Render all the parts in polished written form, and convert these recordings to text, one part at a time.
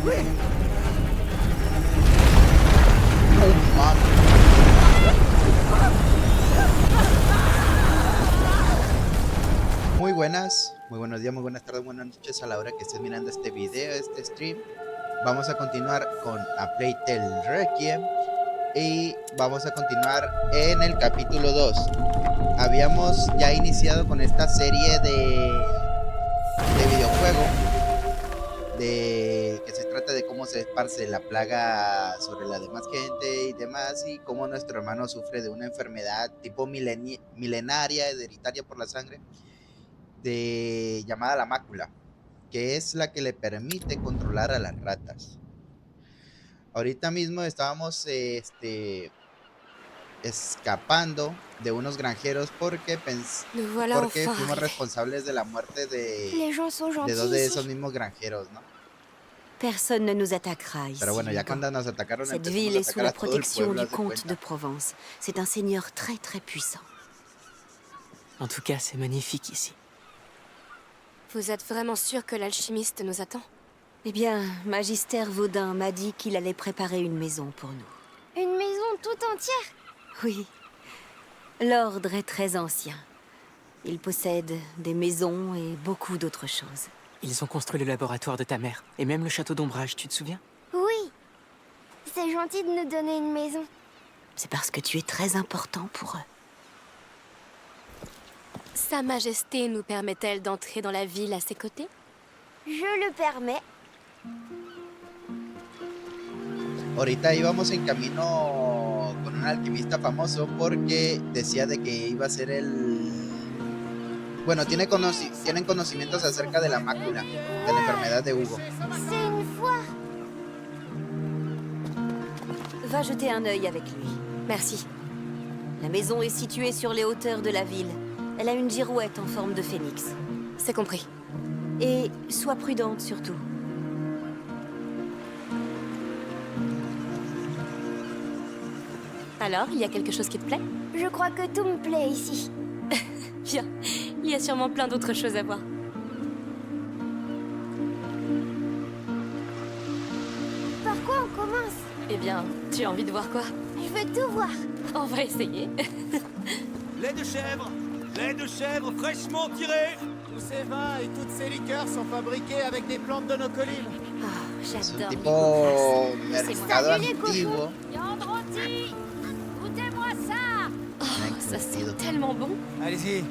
No mames. Muy buenas, muy buenos días, muy buenas tardes, buenas noches a la hora que estés mirando este video, este stream. Vamos a continuar con A Plague Tale Requiem y vamos a continuar en el capítulo 2. Habíamos ya iniciado con esta serie de videojuego que se trata de cómo se esparce la plaga sobre la demás gente y demás, y cómo nuestro hermano sufre de una enfermedad tipo milenaria, hereditaria por la sangre, llamada la mácula, que es la que le permite controlar a las ratas. Ahorita mismo estábamos escapando de unos granjeros porque fuimos responsables de la muerte de dos de esos mismos granjeros, ¿no? Personne ne nous attaquera ici. Pero bueno, ya cuando nos atacaron, Cette empezamos ville a est sous atacar la a todo el protection pueblo, du haz de comte cuenta. de Provence. C'est un seigneur très très puissant. En tout cas, c'est magnifique ici. Vous êtes vraiment sûr que l'alchimiste nous attend? Eh bien, Magister Vaudin m'a dit qu'il allait préparer une maison pour nous. Une maison tout entière? Oui. L'ordre est très ancien. Il possède des maisons et beaucoup d'autres choses. Ils ont construit le laboratoire de ta mère, et même le château d'ombrage, tu te souviens? Oui. C'est gentil de nous donner une maison. C'est parce que tu es très important pour eux. Sa Majesté nous permet-elle d'entrer dans la ville à ses côtés? Je le permets. Ahorita íbamos en camino con un alquimista famoso porque decía de que iba a ser el... Bueno, tienen conocimientos acerca de la mácula, de la enfermedad de Hugo. C'est une foire. Va jeter un œil avec lui. Merci. La maison est située sur les hauteurs de la ville. Elle a une girouette en forme de phénix. C'est compris. Et sois prudente surtout. Alors, il y a quelque chose qui te plaît? Je crois que tout me plaît ici. Bien. Il y a sûrement plein d'autres choses à voir. Par quoi on commence? Eh bien, tu as envie de voir quoi? Je veux tout voir. On va essayer. Lait de chèvre fraîchement tiré. Tous ces vins et toutes ces liqueurs sont fabriqués avec des plantes de nos collines. Oh, Es un j'adore les tipo boulevards. mercado Salut, les antiguo. Yandroti, goûtez-moi ça. Oh, ça sent tellement bon. Allez-y,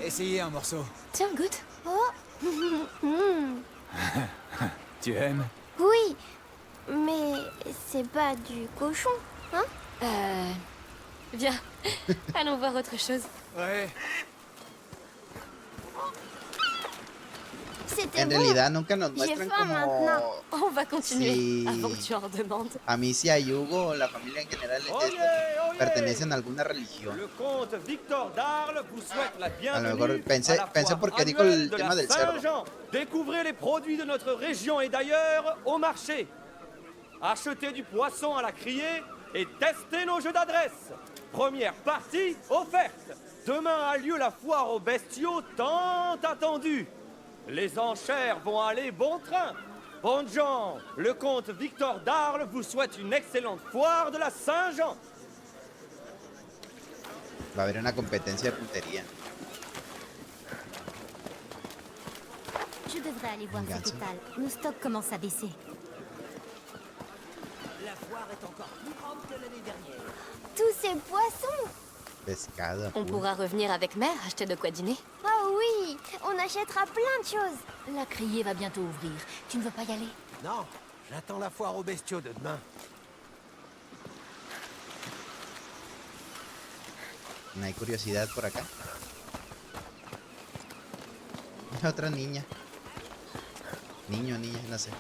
essayez un morceau. Tiens, goûte. Oh. Tu aimes? Oui, mais c'est pas du cochon, hein? Viens. Allons voir autre chose. Ouais. C'était En bon. realidad nunca nos J'ai muestran faim maintenant. como On va continuer Sí. avant que tu en demandes. a Amicia y Hugo, la familia en general, pertenecen a alguna religión. Le comte Victor d'Arles vous souhaite la A lo mejor bienvenue pensé à la foire porque dijo annuelle el de tema la del cerdo. Saint-Jean. Découvrez les produits de notre région et d'ailleurs au marché. Achetez du poisson à la criée et testez nos jeux d'adresse. Première partie offerte. Demain a lieu la foire aux bestiaux tant attendue. Les enchères vont aller bon train. Bonnes gens, le comte Victor d'Arles vous souhaite une excellente foire de la Saint-Jean. Va a haber una competencia de puntería. Je devrais aller voir Regarde cet ça. étal. Nos stocks commencent à baisser. La foire est encore plus grande que l'année dernière. Tous ces poissons. Pescado. On pourra revenir avec mère acheter de quoi dîner. Oh oui, on achètera plein de choses. La criée va bientôt ouvrir. Tu ne veux pas y aller? Non, j'attends la foire aux bestiaux de demain. No hay curiosidad por acá. Otra niña. Niño, niña, no sé.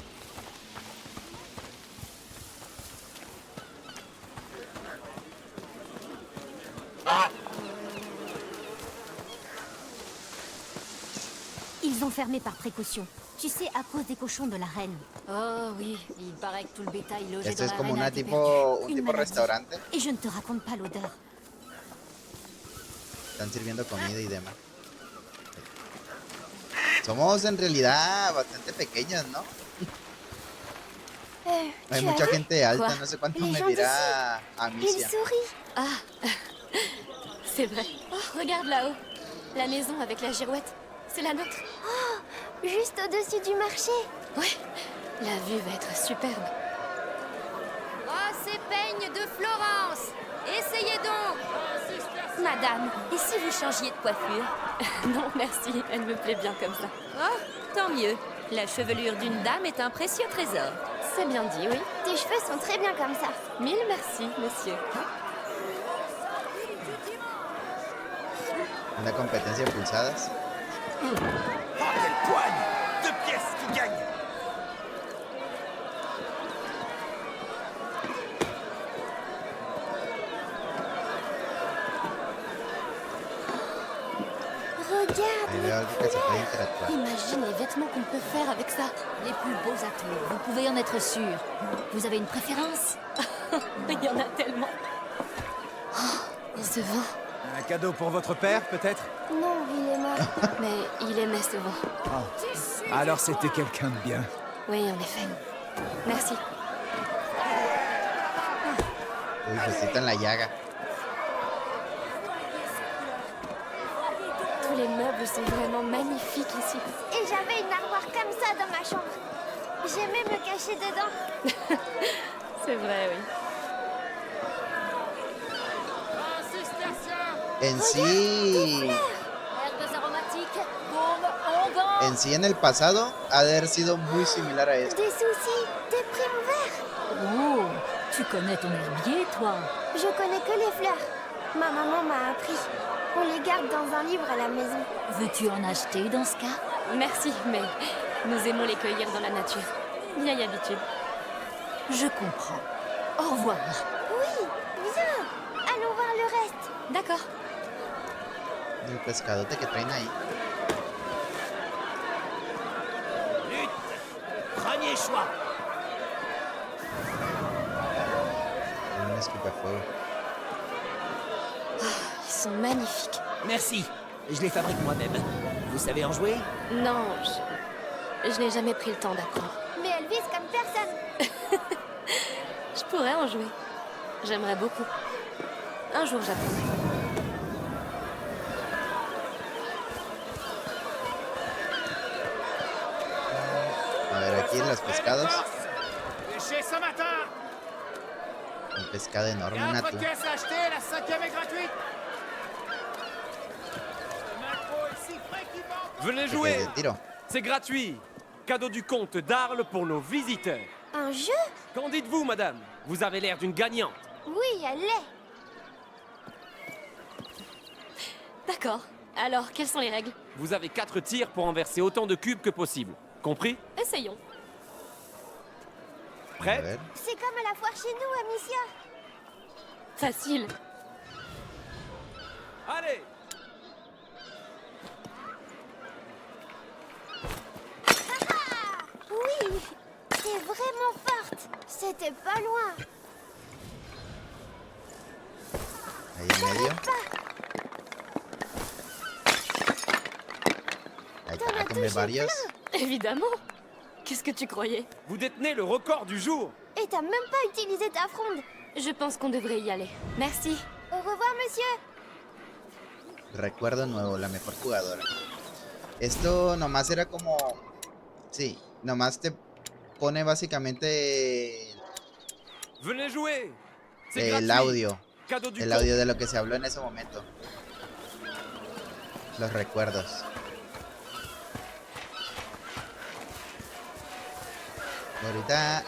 Ils ont fermé par précaution. Tu sais, à cause des cochons de la reine. Oh oui, il paraît que tout le bétail logé Esto dans es la como reine a una été tipo, un Une tipo maladie. restaurante. Et je ne te raconte pas l'odeur. Están sirviendo comida y demás. Somos en realidad bastante pequeños, ¿no? Hay tu mucha as vu? gente alta, Quoi? no sé cuánto Les me gens dirá Il Amicia. sourit. Ah, c'est vrai. Oh, regarde là-haut. La maison avec la girouette. C'est la nôtre. Juste au-dessus du marché. Ouais, la vue va être superbe. Oh, ces peignes de Florence! Essayez donc! Madame, et si vous changiez de coiffure? Non, merci, elle me plaît bien comme ça. Oh, tant mieux. La chevelure d'une dame est un précieux trésor. C'est bien dit, oui. Tes cheveux sont très bien comme ça. Mille merci, monsieur. Una competencia de pulsadas. Ah, quelle poigne! 2 pièces qui gagnent! Regarde. Ahí veo algo que se puede interactuar. Imagine les vêtements qu'on peut faire avec ça. Les plus beaux atouts, vous pouvez en être sûr. Vous avez une préférence? Il y en a tellement. Oh, ce vin. Un cadeau pour votre père, peut-être? Non, il est mort. Mais il aimait ce vin. Oh. Alors c'était quelqu'un de bien. Oui, en effet. Merci. Uy, besito en la llaga. Tous les meubles sont vraiment magnifiques ici. Et j'avais une armoire comme ça dans ma chambre. J'aimais me cacher dedans. C'est vrai, oui. En sí, Herbes aromatiques, baume, onguent. en sí en el pasado ha de haber sido muy similar a esto. Des soucis, des primes verts. Oh, tu connais ton herbier, toi? Je connais que les fleurs. Ma maman m'a appris. On les garde dans un livre à la maison. Veux-tu en acheter dans ce cas? Merci, mais nous aimons les cueillir dans la nature. Vieille habitude. Je comprends. Au revoir. Oui, viens. Allons voir le reste. D'accord. El pescadote que traen ahí. Premier choix! Un escupafuego. Ils sont magnifiques. Merci. Je les fabrique moi-même. Vous savez en jouer? Non, je n'ai jamais pris le temps d'apprendre. Mais elle vise comme personne. Je pourrais en jouer. J'aimerais beaucoup. Un jour, j'apprendrai. A ver, aquí los pescados. Pêché ce matin! Un pescado enorme, un atún. pièce à acheter, la 5e est gratuite! Le macro est si frais qu'il vend. Venez Ok, jouer. de tiro. C'est gratuit. Cadeau du comte d'Arles pour nos visiteurs. Un jeu? Qu'en dites-vous, madame? Vous avez l'air d'une gagnante. Oui, elle l'est. D'accord. Alors, quelles sont les règles? Vous avez 4 tirs pour renverser autant de cubes que possible. Compris? Essayons. A Prêt? ver. C'est comme à la foire chez nous, Amicia. Facile. Allez! Oui, t'es vraiment forte. C'était pas loin. Ahí en medio. Ahí T'en as está, tomé touché varios. Évidemment. Qu'est-ce que tu croyais? Vous détenez le record du jour. Et t'as même pas utilisé ta fronde. Je pense qu'on devrait y aller. Merci. Au revoir, monsieur. Recuerdo nuevo, la mejor jugadora. Esto nomás era como... Sí, nomás te pone básicamente Venez jouer. C'est el gratuit. audio. Cadeau du El comte. audio de lo que se habló en ese momento. Los recuerdos. Ahorita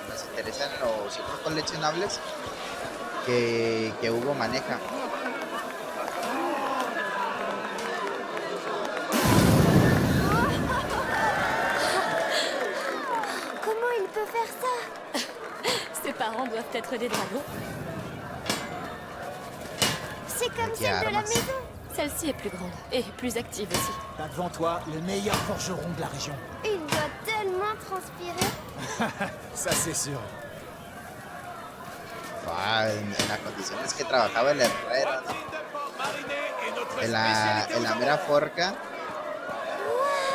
nos interesan los otros coleccionables que Hugo maneja. Comment il peut faire ça? Ses parents doivent être des dragons. C'est comme Aquí celle de la armas. maison. Celle-ci est plus grande et plus active aussi. T'as devant toi le meilleur forgeron de la région. Il doit tellement transpirer. Ça c'est sûr. Ah, en las condiciones que trabajaba el herrero, ¿no? En la mera forca.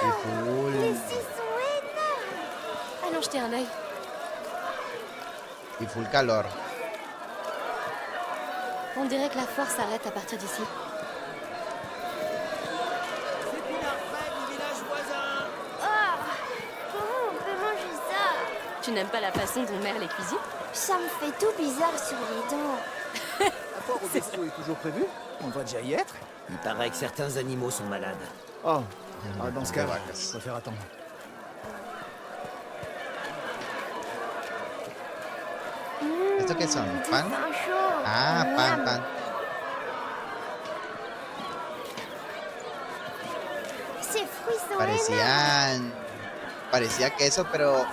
Y Les full. scies sont énormes. Allons jeter un œil. Y full calor. On dirait que la foire s'arrête à partir d'ici. C'est une armée du village voisin. Oh, comment on peut manger ça? Tu n'aimes pas la façon dont Mère les cuisine? Ça me fait tout bizarre sur les dents. La foire au bestiaux est toujours prévue? On va déjà y être? Il paraît que certains animaux sont malades. Oh, dans ce cas, vacas. je préfère attendre. ¿Esto qué son? Du ¿Pan? pain chaud. Ah, Miam. pan, pan. Ces fruits sont énormes. Parecía queso, pero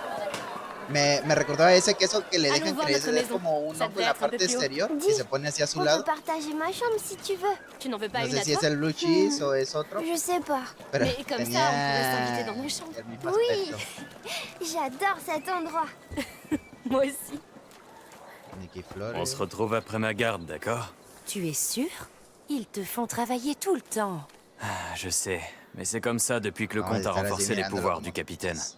me recordaba ese queso que le dejan Allons voir crecer notre maison. como un Ça hongo en devait la être un peu parte plus haut. exterior y Dis, se pone así a su On lado. peut partager ma chambre si tu veux. Tu n'en veux pas No une sé à si es toi? el blue cheese o es otro, Je sais pas. pero Mais comme ça, on pourrait s'inviter dans nos chambres. el mismo Oui, aspecto. j'adore cet endroit. Moi aussi. Nicky Flores. On se retrouve après ma garde, d'accord? Tu es sûr? Ils te font travailler tout le temps. Ah, je sais, mais c'est comme ça depuis que le Vamos a comte a estar así renforcé les mirándolo pouvoirs como du capitaine. putas.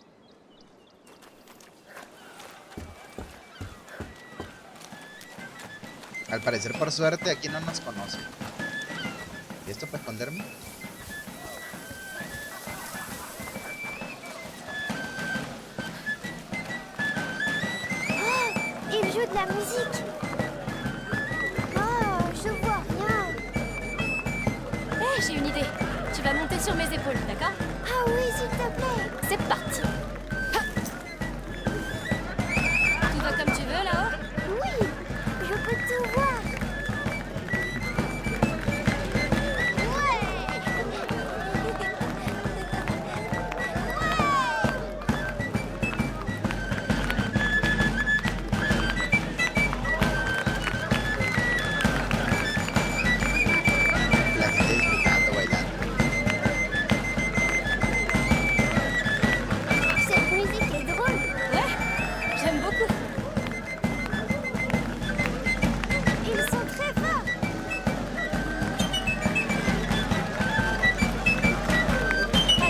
Al parecer, por suerte, aquí no nos conoce. ¿Y esto para esconderme? Il joue de la musique. Oh, je vois rien. Hé, j'ai une idée. Tu vas monter sur mes épaules, d'accord? Ah oui, s'il te plaît. C'est parti. Ha. Tout va comme tu veux là-haut? Oui, je peux tout voir. La gente disfrutando, bailando. Cette musique est drôle. Ouais, j'aime beaucoup. Ils sont très forts.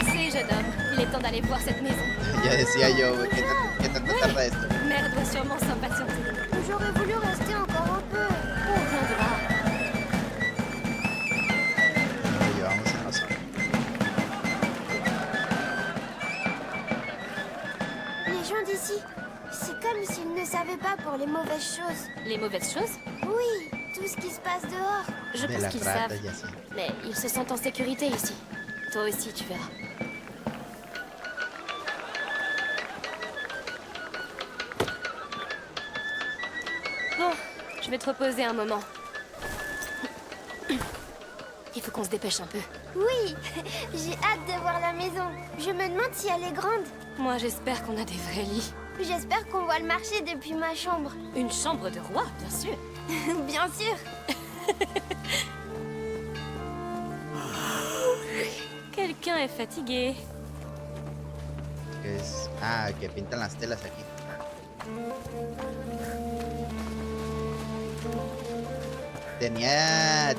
Assez, jeune homme. Il est temps d'aller voir cette maison. Ya decía yo, güey, ¿qué tanto tarda esto? Mère doit sûrement s'impatienter. J'aurais voulu rester encore un peu. On viendra. Lo llevamos en nosotros. Les gens d'ici, c'est comme s'ils ne savaient pas pour les mauvaises choses. Les mauvaises choses? Oui, tout ce qui se passe dehors. Je De pense las qu'ils ratas savent. y así. Mais ils se sentent en sécurité ici. Toi aussi, tu verras. Bon, je vais te reposer un moment. Il faut qu'on se dépêche un peu. Oui, j'ai hâte de voir la maison. Je me demande si elle est grande. Moi, j'espère qu'on a des vrais lits. J'espère qu'on voit le marché depuis ma chambre. Une chambre de roi, bien sûr. Bien sûr. Quelqu'un est fatigué. Que es... Ah, que pintan las telas aquí.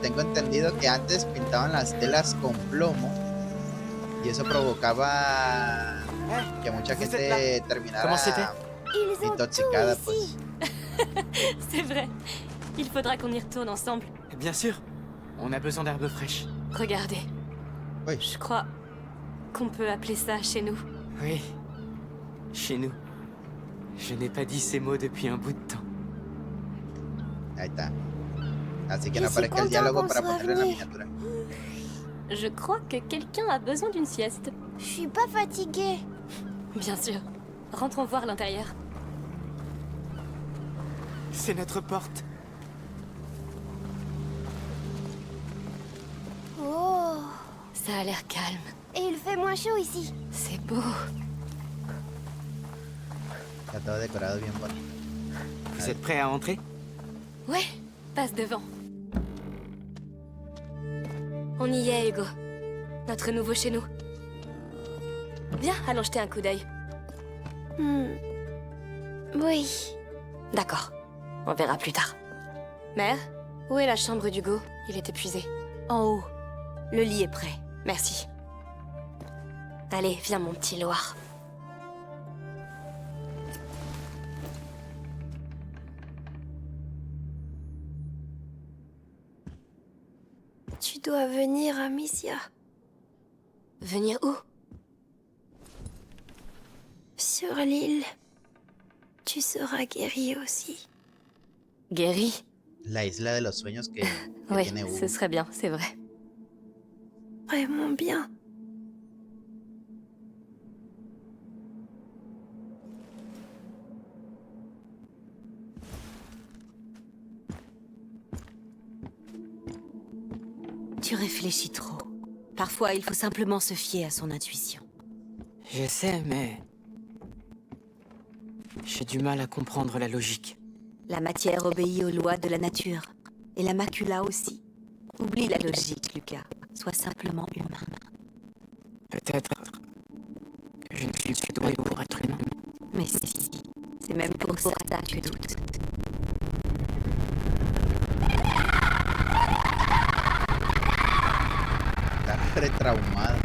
Tengo entendido que antes pintaban las telas con plomo y eso provocaba que mucha vous êtes gente terminara Comment c'était? Ils ont intoxicada, tout pues. ici. C'est vrai. Il faudra qu'on y retourne ensemble. Bien sûr. On a besoin d'herbes fraîches. Regardez. Oui. Je crois qu'on peut appeler ça chez nous. Oui. Chez nous. Je n'ai pas dit ces mots depuis un bout de temps. Ahí está. Así que Je no suis aparezca el content diálogo qu'on para soit ponerlo en la venus. miniatura. Je crois que quelqu'un a besoin d'une sieste. Je suis pas fatiguée. Bien sûr. Rentrons voir l'intérieur. C'est notre porte. Oh. Ça a l'air calme. Et il fait moins chaud ici. C'est beau. Está todo decorado bien bonito. Vous êtes prêts à entrer? Ouais, passe devant. On y est, Hugo. Notre nouveau chez nous. Viens, allons jeter un coup d'œil. Oui. D'accord. On verra plus tard. Mère, où est la chambre d'Hugo? Il est épuisé. En haut. Le lit est prêt. Merci. Allez, viens, mon petit Loir. dois venir, Amicia. Venir où? Sur l'île. Tu seras guérie aussi. Guérie? La isla de los sueños que Oui, tiene ce serait bien, c'est vrai. Vraiment bien. Tu réfléchis trop. Parfois, il faut simplement se fier à son intuition. Je sais, mais... j'ai du mal à comprendre la logique. La matière obéit aux lois de la nature. Et la macula aussi. Oublie la logique, Lucas. Sois simplement humain. Peut-être que je ne suis pas doué pour être humain. Mais si, c'est même pour ça que tu doutes. Está retraumada.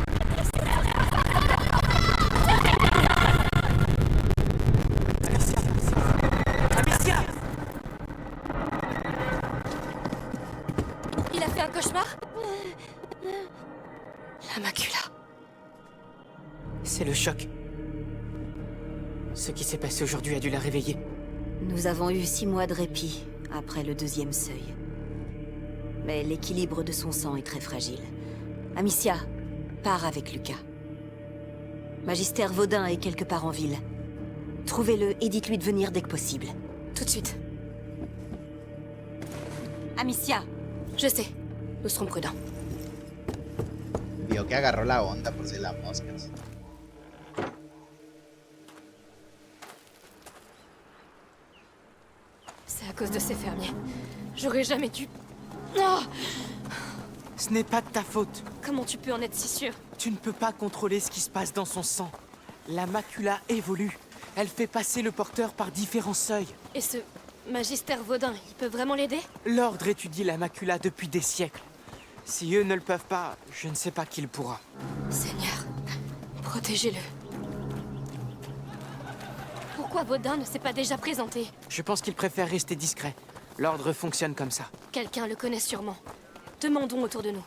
Amicia! Il a fait un cauchemar? La macula. C'est le choc. Ce qui s'est passé aujourd'hui a dû la réveiller. Nous avons eu 6 mois de répit après le 2e seuil. Mais l'équilibre de son sang est très fragile. Amicia, pars avec Lucas. Magister Vaudin est quelque part en ville. Trouvez-le et dites-lui de venir dès que possible. Tout de suite. Amicia! Je sais. Nous serons prudents. Vio que agarró la onda por si las moscas. C'est à cause de ces fermiers. J'aurais jamais dû... Oh! Ce n'est pas de ta faute. Comment tu peux en être si sûr? Tu ne peux pas contrôler ce qui se passe dans son sang. La macula évolue. Elle fait passer le porteur par différents seuils. Et ce Magister Vaudin, il peut vraiment l'aider? L'ordre étudie la macula depuis des siècles. Si eux ne le peuvent pas, je ne sais pas qui le pourra. Seigneur, protégez-le. Pourquoi Vaudin ne s'est pas déjà présenté? Je pense qu'il préfère rester discret. L'ordre fonctionne comme ça. Quelqu'un le connaît sûrement. Demandons autour de nous.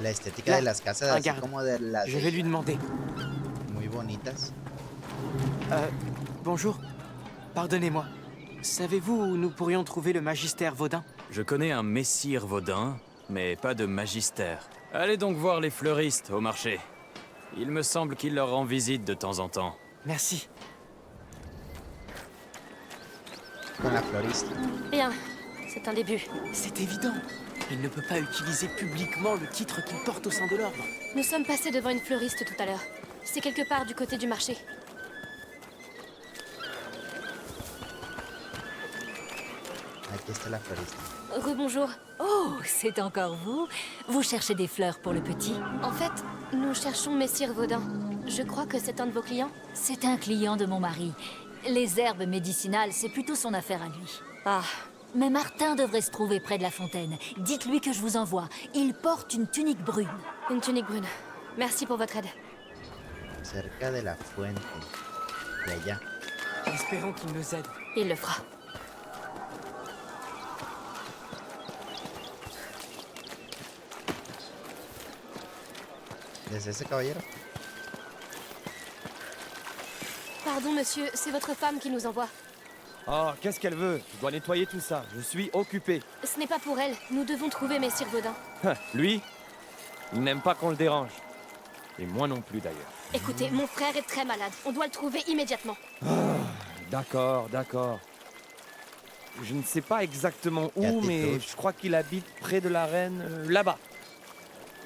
La estética Là, de las casas, así regarde. como de las Je vais lui demander. muy bonitas. Bonjour. Pardonnez-moi. Savez-vous où nous pourrions trouver le Magister Vaudin? Je connais un messire Vaudin, mais pas de magister. Allez donc voir les fleuristes au marché. Il me semble qu'il leur rend visite de temps en temps. Merci. Con la florista. Bien, c'est un début. C'est évident. Il ne peut pas utiliser publiquement le titre qu'il porte au sein de l'ordre. Nous sommes passés devant une fleuriste tout à l'heure. C'est quelque part du côté du marché. Aquí está la florista. Rebonjour. Oh, c'est encore vous? Vous cherchez des fleurs pour le petit? En fait, nous cherchons Messire Vaudin. Je crois que c'est un de vos clients. C'est un client de mon mari. Les herbes médicinales, c'est plutôt son affaire à lui. Ah, Mais Martin devrait se trouver près de la fontaine. Dites-lui que je vous envoie. Il porte une tunique brune. une tunique brune. Merci pour votre aide. Cerca de la fuente. De allá. Espérons qu'il nous aide. Il le fera. Desde ese caballero. Pardon, monsieur, c'est votre femme qui nous envoie. Oh, qu'est-ce qu'elle veut? Je dois nettoyer tout ça. Je suis occupé. Ce n'est pas pour elle. Nous devons trouver Messire Vaudin. Lui, il n'aime pas qu'on le dérange. Et moi non plus d'ailleurs. Écoutez, mon frère est très malade. On doit le trouver immédiatement. D'accord, d'accord. Je ne sais pas exactement où, Gatito. mais je crois qu'il habite près de l'arène, là-bas.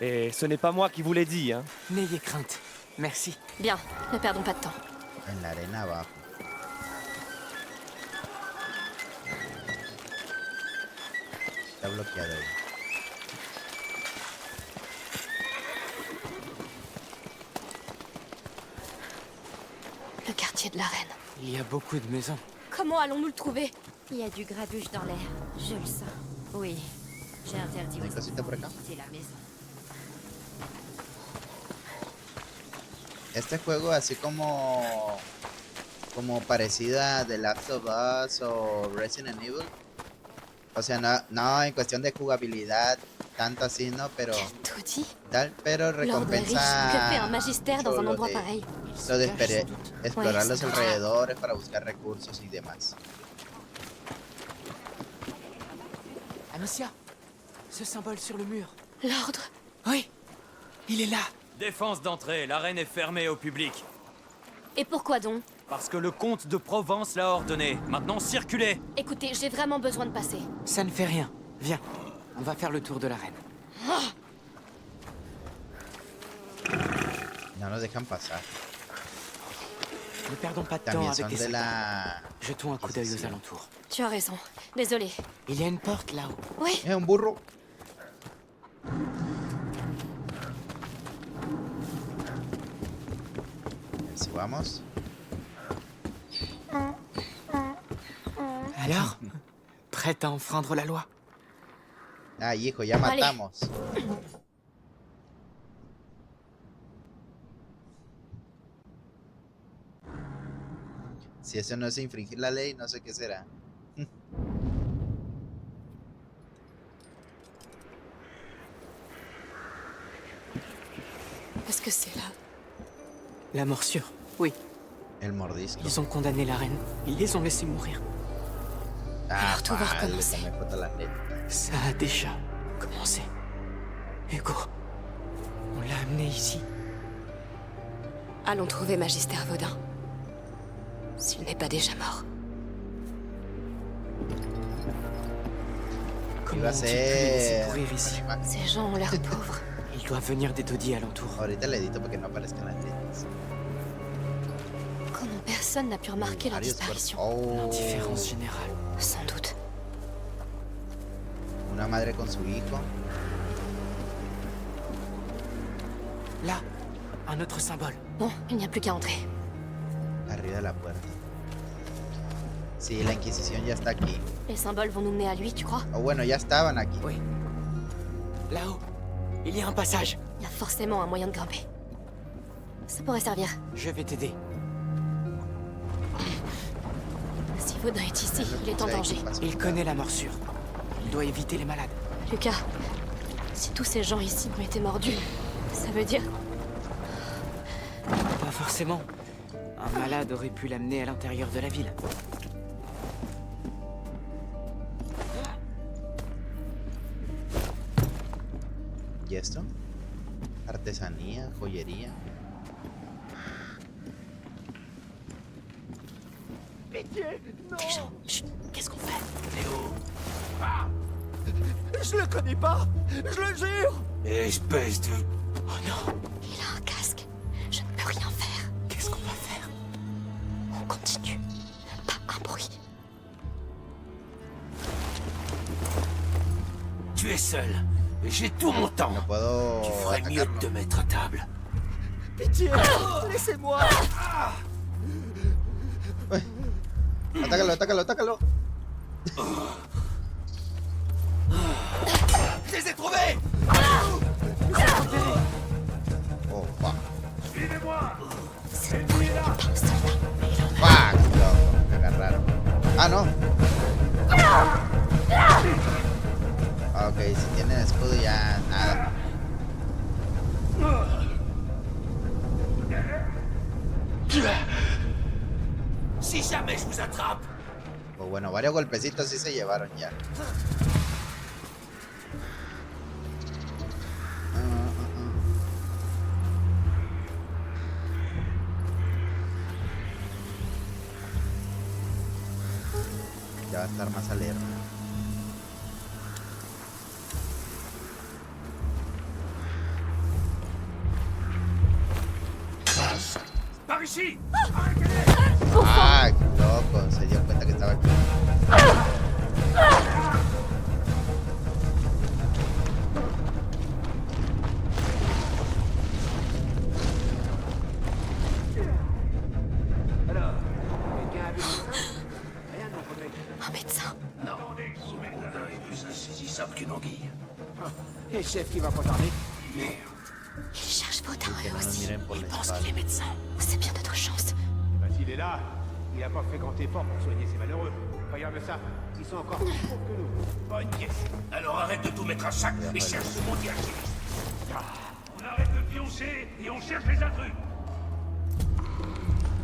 Et ce n'est pas moi qui vous l'ai dit, hein. N'ayez crainte. Merci. Bien, ne perdons pas de temps. En la arena abajo. Está bloqueado ahí. Le quartier de la Reine. Il y a beaucoup de maisons. Comment allons-nous le trouver? Il y a du grabuge dans l'air. Je le sens. Oui. J'ai interdit Hay aux cosita por acá. de quitter la maison. Este juego, así como como parecida a The Last of Us o Resident Evil. O sea, no en cuestión de jugabilidad, tanto así, ¿no? Pero tal, pero recompensa Que fait un magistère dans un endroit de, pareil? lo de explorar Ouais, los c'est alrededores para buscar recursos y demás. Amicia, ce symbole sur le mur. L'ordre? Oui, il est là. Défense d'entrée, l'arène est fermée au public. Et pourquoi donc? Parce que le comte de Provence l'a ordonné. Maintenant, circulez! Écoutez, j'ai vraiment besoin de passer. Ça ne fait rien. Viens, on va faire le tour de l'arène. No nos dejan pasar. Ne perdons pas de temps También avec son les de soldats. la... Jetons un coup d'œil aux alentours. Tu as raison. Désolée. Il y a une porte là-haut. Oui. Es un burro. Subamos. Alors? Prête à enfreindre la loi? Ah, hijo, ya Allez. matamos. Si eso no es infringir la ley, no sé qué será. Qu'est-ce que c'est là? La morsure, oui. El mordisco. Ils ont condamné la reine. Ils les ont laissés mourir. Ah, Alors tout va padre, recommencer. se me frota la letra. Ça a déjà commencé. Hugo, on l'a amené ici. Allons trouver Magister Vaudin. S'il n'est pas déjà mort. Comment Iba a ont-ils pu les laisser ser... mourir ici? Ces gens ont l'air pauvres. Ils doivent venir des taudis alentours. Ahorita le edito para que no aparezcan las letras. Comment personne n'a pu remarquer leur Varios disparition? Oh, L'indifférence générale. Sans doute. una madre con su hijo. Là, un autre symbole. Bon, il n'y a plus qu'à entrer. Arriba de la puerta. Sí, la Inquisición ya está aquí. Les symboles vont nous mener à lui, tu crois? O bueno, ya estaban aquí. Oui. Là-haut, il y a un passage. Il y a forcément un moyen de grimper. Ça pourrait servir. Je vais t'aider. Si Vaudin est ici, il est en danger. Il connaît la morsure. Il doit éviter les malades. Lucas, si tous ces gens ici ont été mordus, ça veut dire... Pas forcément. Un malade aurait pu l'amener à l'intérieur de la ville. ¿Y esto? Artesanía, joyería. Pitié, non. Les gens, chut, qu'est-ce qu'on fait? Je le connais pas. Je le jure. Espèce de... Oh non! Il a un casque. Je ne peux rien faire. Qu'est-ce qu'on va faire? On continue. Pas un bruit. Tu es seul. Et j'ai tout mon temps. No puedo Tu ferais mieux de te atacarlo. mettre à table. Pitié, laissez-moi. Atácalo, atácalo, atácalo. Je les ai trouvés. Oh, fuck. C'est bruit n'est pas un soldat. Fuck, loco, me agarraron. Ah, no. Ok, si tienen escudo ya nada. Si jamais je vous attrape. Pues bueno, varios golpecitos sí se llevaron ya. Ya va a estar más alerta. Par ici. Ah, loco, se dio cuenta que estaba aquí. Un médecin. Plus insaisissable qu'une anguille. Et le chef qui va pas tarder. Ils cherchent Vaudin Que eux no nos aussi. miren por la Ils pensent espalda. qu'il est médecin. C'est bien notre chance. Bah, s'il est là, Il a pas fait grand effort pour soigner ces malheureux. Regarde ça, ils sont encore plus pauvres que nous. Bonne pièce. Alors arrête de tout mettre à sac et cherche ce maudit alchimiste. On arrête de pioncer et on cherche les intrus.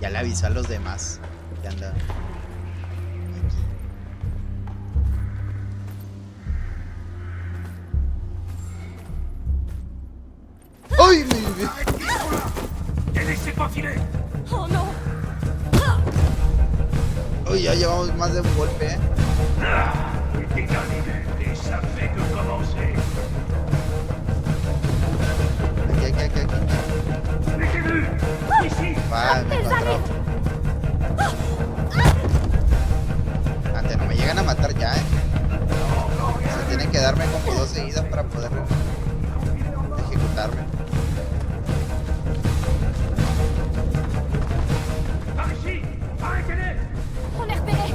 Ya le avisó a los demás que andan aquí. ¡Ay! Ne laissez pas filer. Oh non! Uy, ya llevamos más de un golpe, ¿eh? Les gars, et ça fait que commencer. Aquí. Mettez-le ici. Va, me encontró. Antes no me llegan a matar ya, ¿eh? Se tienen que darme como 2 seguidas para poder ejecutarme. Par ici. Arrêtez-les. On est repéré!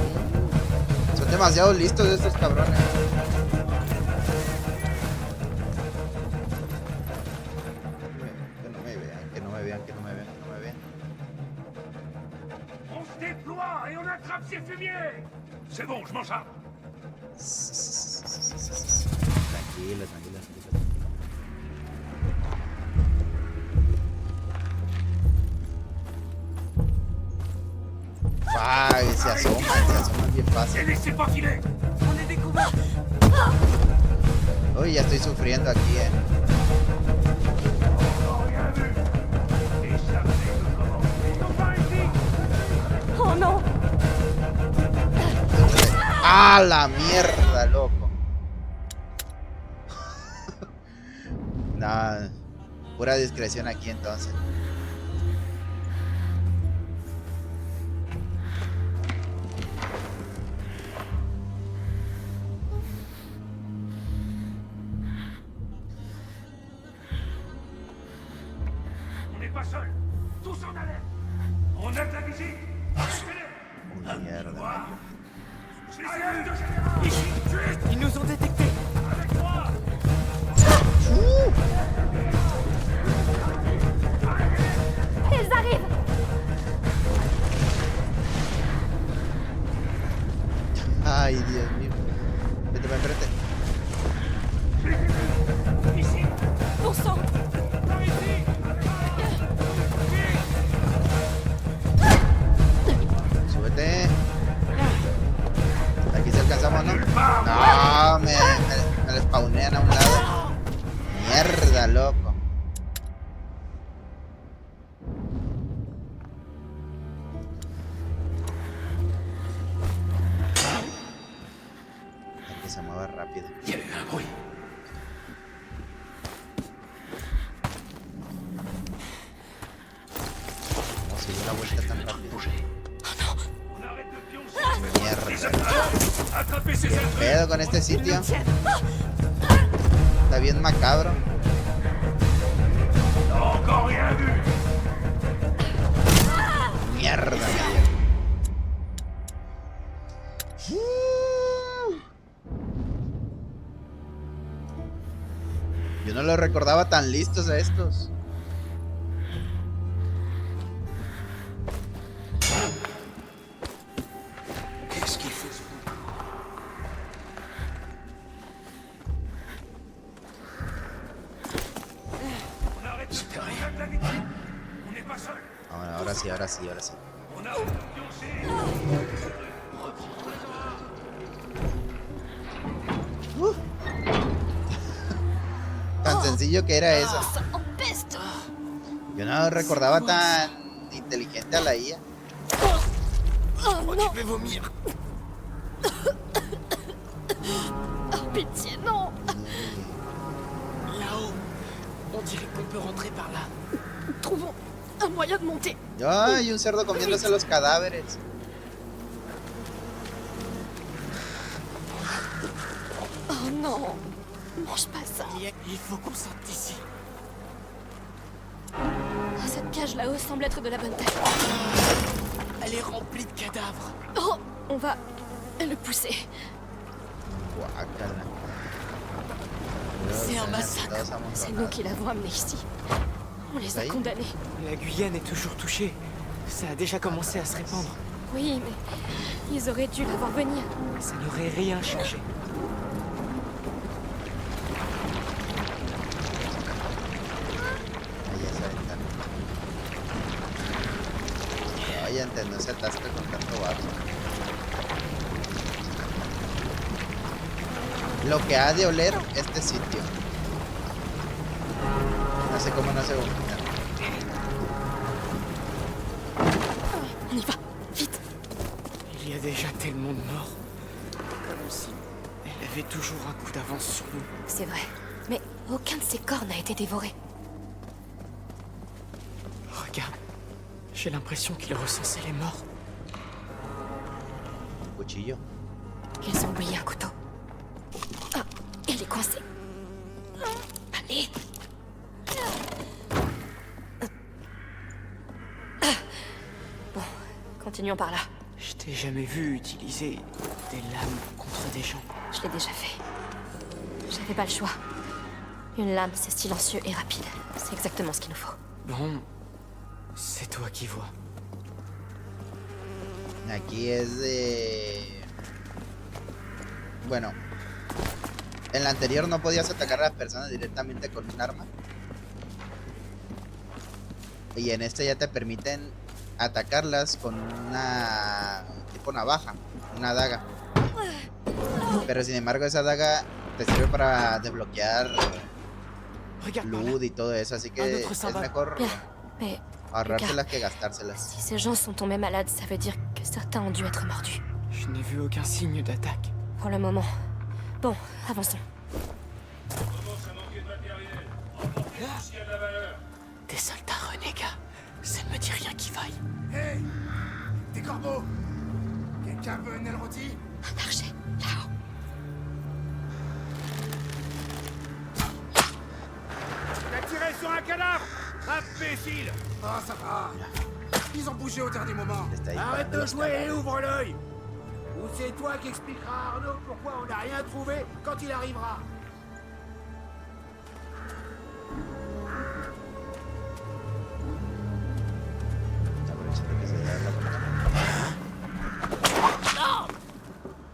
Son demasiado listos estos cabrones. Que no me vean. On se déploie et on attrape ces fumiers. C'est bon, je m'en charge. Tranquilo. Ay, se asoman bien Ne fácil. laissez pas filer. On est découvert. Uy, ya estoy sufriendo aquí, eh. Encore rien vu. Et ça fait que commencer. Ils sont pas ici. Oh non! ¡Ah, la mierda, loco! Nada, pura discreción aquí entonces. On n'est pas seul. Tous en alerte. On aide la visite. Arrêtez-les. Uy, mierda. Je les ai vus. Ici, tuez. Ils nous ont détectés. Avec moi. Ils arrivent! Ay, Dios mío. Vete. Ici. Bon sang! Par ici. Súbete. Aquí se alcanzamos, ¿no? No, me spawnean a un lado. Mierda, loco. Aquí se mueve rápido. Il y a eu un bruit. ¿Cómo se dio la vuelta tan rápido? On arrête de pioncer. Mierda. Attrapez ces ¿Qué intrus. pedo con este sitio? Está bien macabro. Encore rien vu. Mierda, me dio. Yo no los recordaba tan listos a estos. Qu'est-ce qu'il fait? On arrête de rien de la victime. On n'est pas seul. Ahora sí. On arrête de pioncer. Tan sencillo que era eso. Ça empeste! Yo no recordaba tan inteligente a la IA. Oh non! Oh pitié, non! Là-haut. On dirait qu'on peut rentrer par là. Trouvons un moyen de monter. Ay, un cerdo comiéndose los cadáveres. Oh non! Mange pas ça! Il faut qu'on sorte d'ici. Cette cage là-haut semble être de la bonne taille. Elle est remplie de cadavres. Oh! On va le pousser. Guácala. C'est un massacre. C'est nous qui l'avons amené ici. On les a condamnés. La Guyane est toujours touchée. Ça a déjà commencé à se répandre. Oui, mais ils auraient dû la voir venir. Ça n'aurait rien changé. Ahí esa ventana. Ay, antes no se atasca con tanto barro. Lo que ha de oler este sitio. No sé cómo no se vomita. On y va, vite. Il y a déjà tellement de morts. Comme si elle avait toujours un coup d'avance sur nous. C'est vrai. Mais aucun de ces corps n'a été dévoré. Regarde. J'ai l'impression qu'il recensait les morts. Cuchillo. Ils ont oublié un couteau. Ah, il est coincé. Allez. Bon, continuons par là. Je t'ai jamais vu utiliser des lames contre des gens. Je l'ai déjà fait. J'avais pas le choix. Une lame, c'est silencieux et rapide. C'est exactement ce qu'il nous faut. Bon, c'est toi qui vois. Aquí es de... Bueno. En la anterior no podías atacar a las personas directamente con un arma. Y en este ya te permiten atacarlas con una... tipo navaja. Una daga. Pero sin embargo esa daga te sirve para desbloquear loot y todo eso. Así que es mejor Bien, mais... ahorrárselas que gastárselas. Si ces gens sont tombés malades, ça veut dire que certains ont dû être mordus. Je n'ai vu aucun signe d'attaque. Pour le moment. Bon, avançons. Des soldats renégats. Ça ne me dit rien qui vaille. Hé, des corbeaux. Quelqu'un veut une aile rôtie? Un archer, là-haut. T'as tiré sur un cadavre! Imbécile! Oh, ça va. Ils ont bougé au dernier moment. Arrête de jouer et ouvre l'œil! Ou c'est toi qui expliqueras à Arnaud pourquoi on n'a rien trouvé quand il arrivera.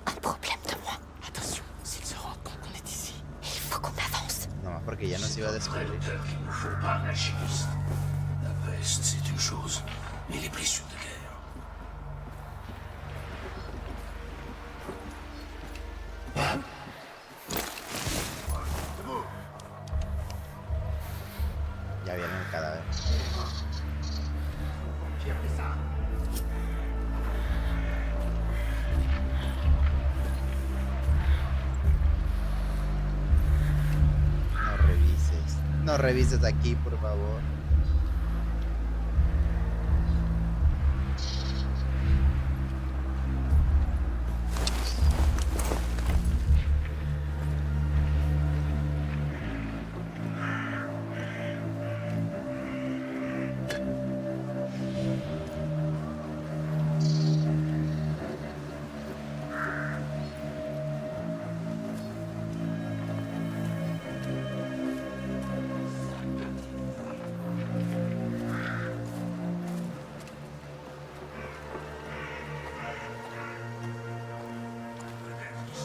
Un problème de moi. Attention, s'ils se rendent compte qu'on est ici. Il faut qu'on avance. No más porque ya nos iba a descubrir. Il ne faut pas un alchimiste. La peste, c'est une chose, mais les blessures de guerre. Ya viene el cadáver. J'ai appris ça. No revises. No revises aquí, por favor.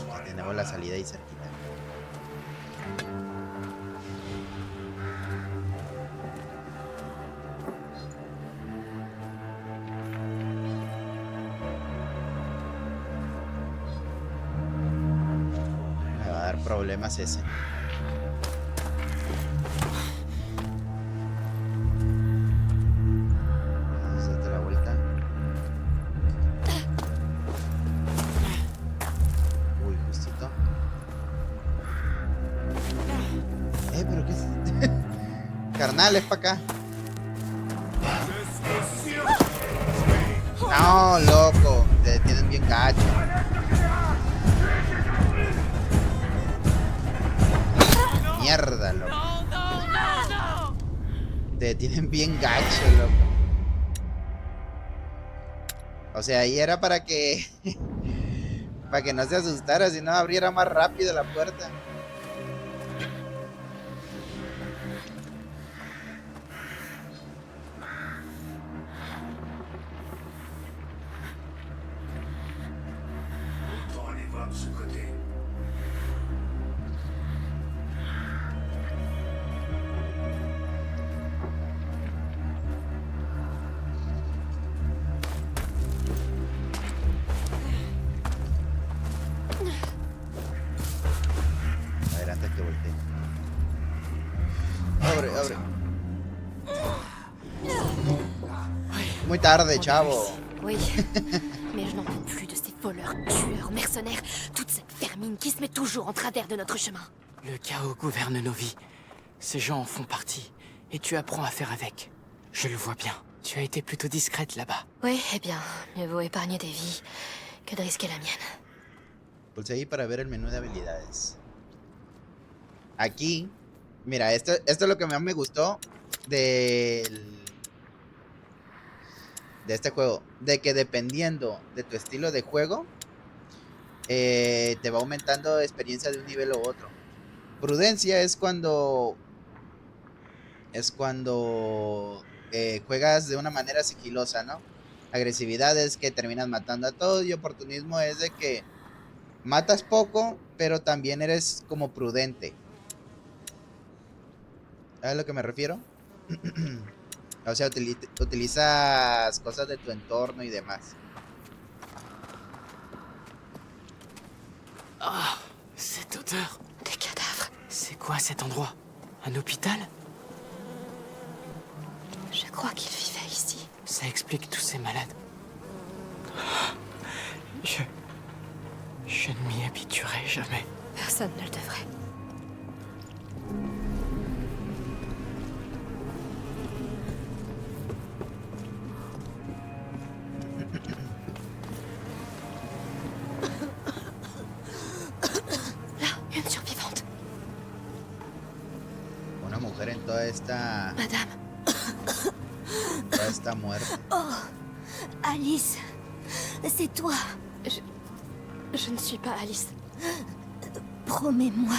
Ya tenemos la salida ahí cerquita. Me va a dar problemas ese. Vamos a darte la vuelta. Uy, justito. Pero qué es. Carnal, es para acá. No, loco. Te detienen bien gacho. Mierda, loco. Te detienen bien gacho, loco. O sea, ahí era para que... para que no se asustara, si no abriera más rápido la puerta. abre. Muy tarde, chavo. Oui, mais je n'en peux plus de ces voleurs, tueurs, mercenaires, toute cette vermine qui se met toujours en travers de notre chemin. Le chaos gouverne nos vies. Ces gens en font partie, et tu apprends à faire avec. Je le vois bien. Tu as été plutôt discrète là-bas. Oui, eh bien, mieux vaut épargner des vies que de risquer la mienne. Pulse ahí para ver el menú de habilidades. Aquí, mira, esto es lo que más me gustó de este juego. De que dependiendo de tu estilo de juego, te va aumentando experiencia de un nivel u otro. Prudencia es cuando juegas de una manera sigilosa, ¿no? Agresividad es que terminas matando a todos, y oportunismo es de que matas poco, pero también eres como prudente. ¿Sabes a lo que me refiero? O sea, utilizas cosas de tu entorno y demás. Ah, cette odeur. Des cadavres. C'est quoi cet endroit? Un hôpital? Je crois qu'il vivait ici. Ça explique tous ces malades. Je ne m'y habituerai jamais. Personne ne le devrait. Là, une survivante. Una mujer en toda esta... Madame. Toda esta muerte. Oh, Alice, c'est toi. Je ne suis pas Alice. Promets-moi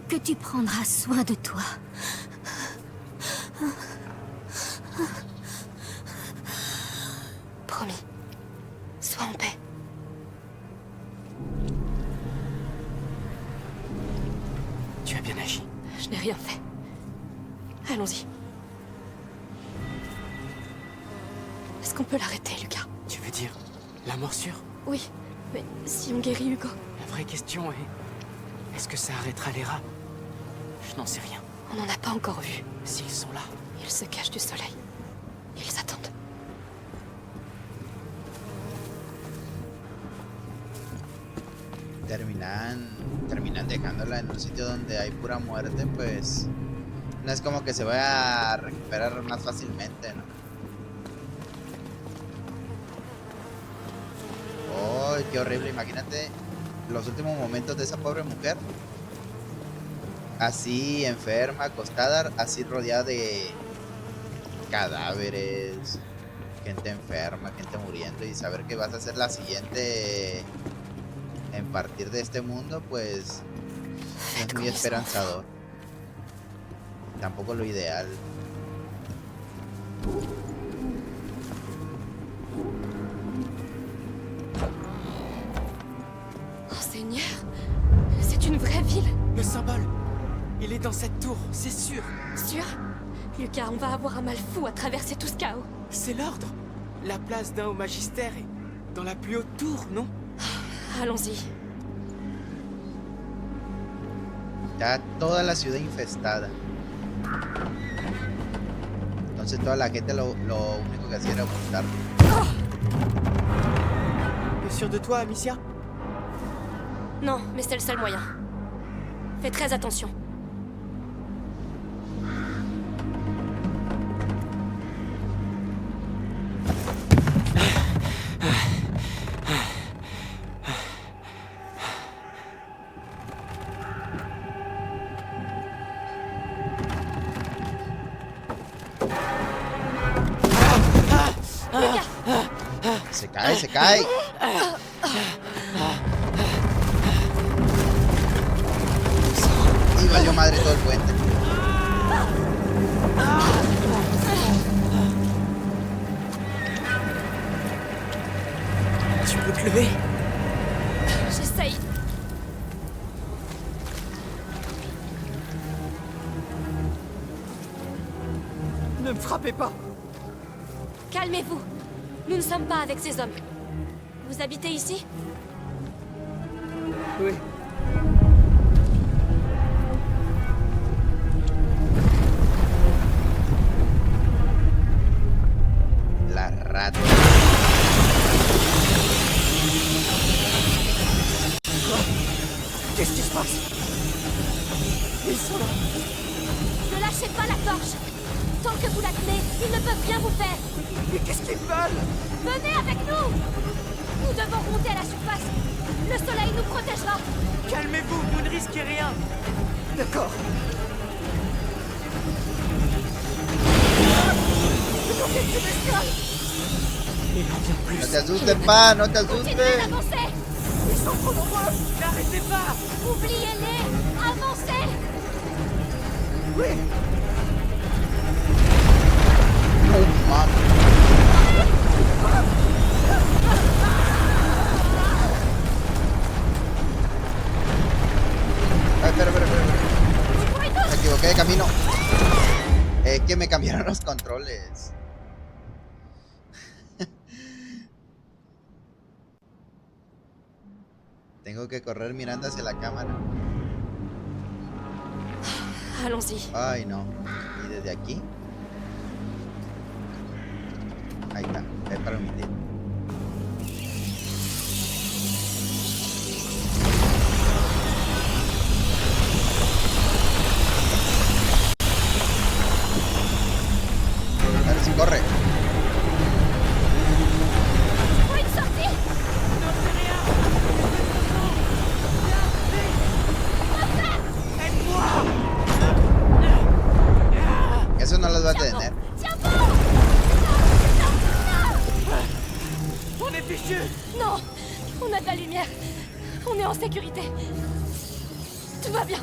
que tu prendras soin de toi. Promis. Sois en paix. Tu as bien agi. Je n'ai rien fait. Allons-y. Est-ce qu'on peut l'arrêter, Lucas? Tu veux dire la morsure? Oui, mais si on guérit Hugo? La vraie question est... Est-ce que ça arrêtera les rats? Je n'en sais rien. On n'en a pas encore vu. S'ils sont là... Ils se cachent du soleil. Ils attendent. Terminan dejándola en un sitio donde hay pura muerte, pues no es como que se vaya a recuperar más fácilmente, ¿no? Oh, qué horrible, imagínate los últimos momentos de esa pobre mujer. Así enferma, acostada, así rodeada de cadáveres, gente enferma, gente muriendo, y saber que vas a ser la siguiente en partir de este mundo, pues no es muy esperanzador. Tampoco lo ideal. Oh Seigneur, c'est une vraie ville. Le symbole, il est dans cette tour, c'est sûr. Sûr? Lucas, on va avoir un mal fou à traverser tout ce chaos. C'est l'ordre. La place d'un au magistère est dans la plus haute tour, non? Allons-y. Está toda la ciudad infestada. Entonces toda la gente lo único que hacía era ocultar. T'es sûr de toi, Amicia? Non, mais c'est le seul moyen. Fais très attention. Se cae. Y valió madre todo el puente. Tu peux te lever? J'essaye. Ne me frappez pas! Calmez-vous. Nous ne sommes pas avec ces hommes. Vous habitez ici? Oui. torche. Tant que vous la tenez, ils ne peuvent rien vous faire. Mais qu'est-ce qu'ils veulent? Venez avec nous. Nous devons monter à la surface. Le soleil nous protégera. Calmez-vous, vous ne risquez rien. D'accord. Il en vient plus. No te asustes, pa, no te Continuez asustes. d'avancer. Ils sont trop nombreux. N'arrêtez pas. Oubliez-les. Avancez. Oui. Oh, mami. Ay, espera. Me equivoqué de camino. Es que me cambiaron los controles. Tengo que correr mirando hacia la cámara. Allons-y. Ay, no. ¿Y desde aquí? Ahí está. Es para omitir. A ver si corre. Faut une sortie. Eso no los va a detener. Tiens bon. On est fichus. Non. On a de la lumière. On est en sécurité. Tout va bien.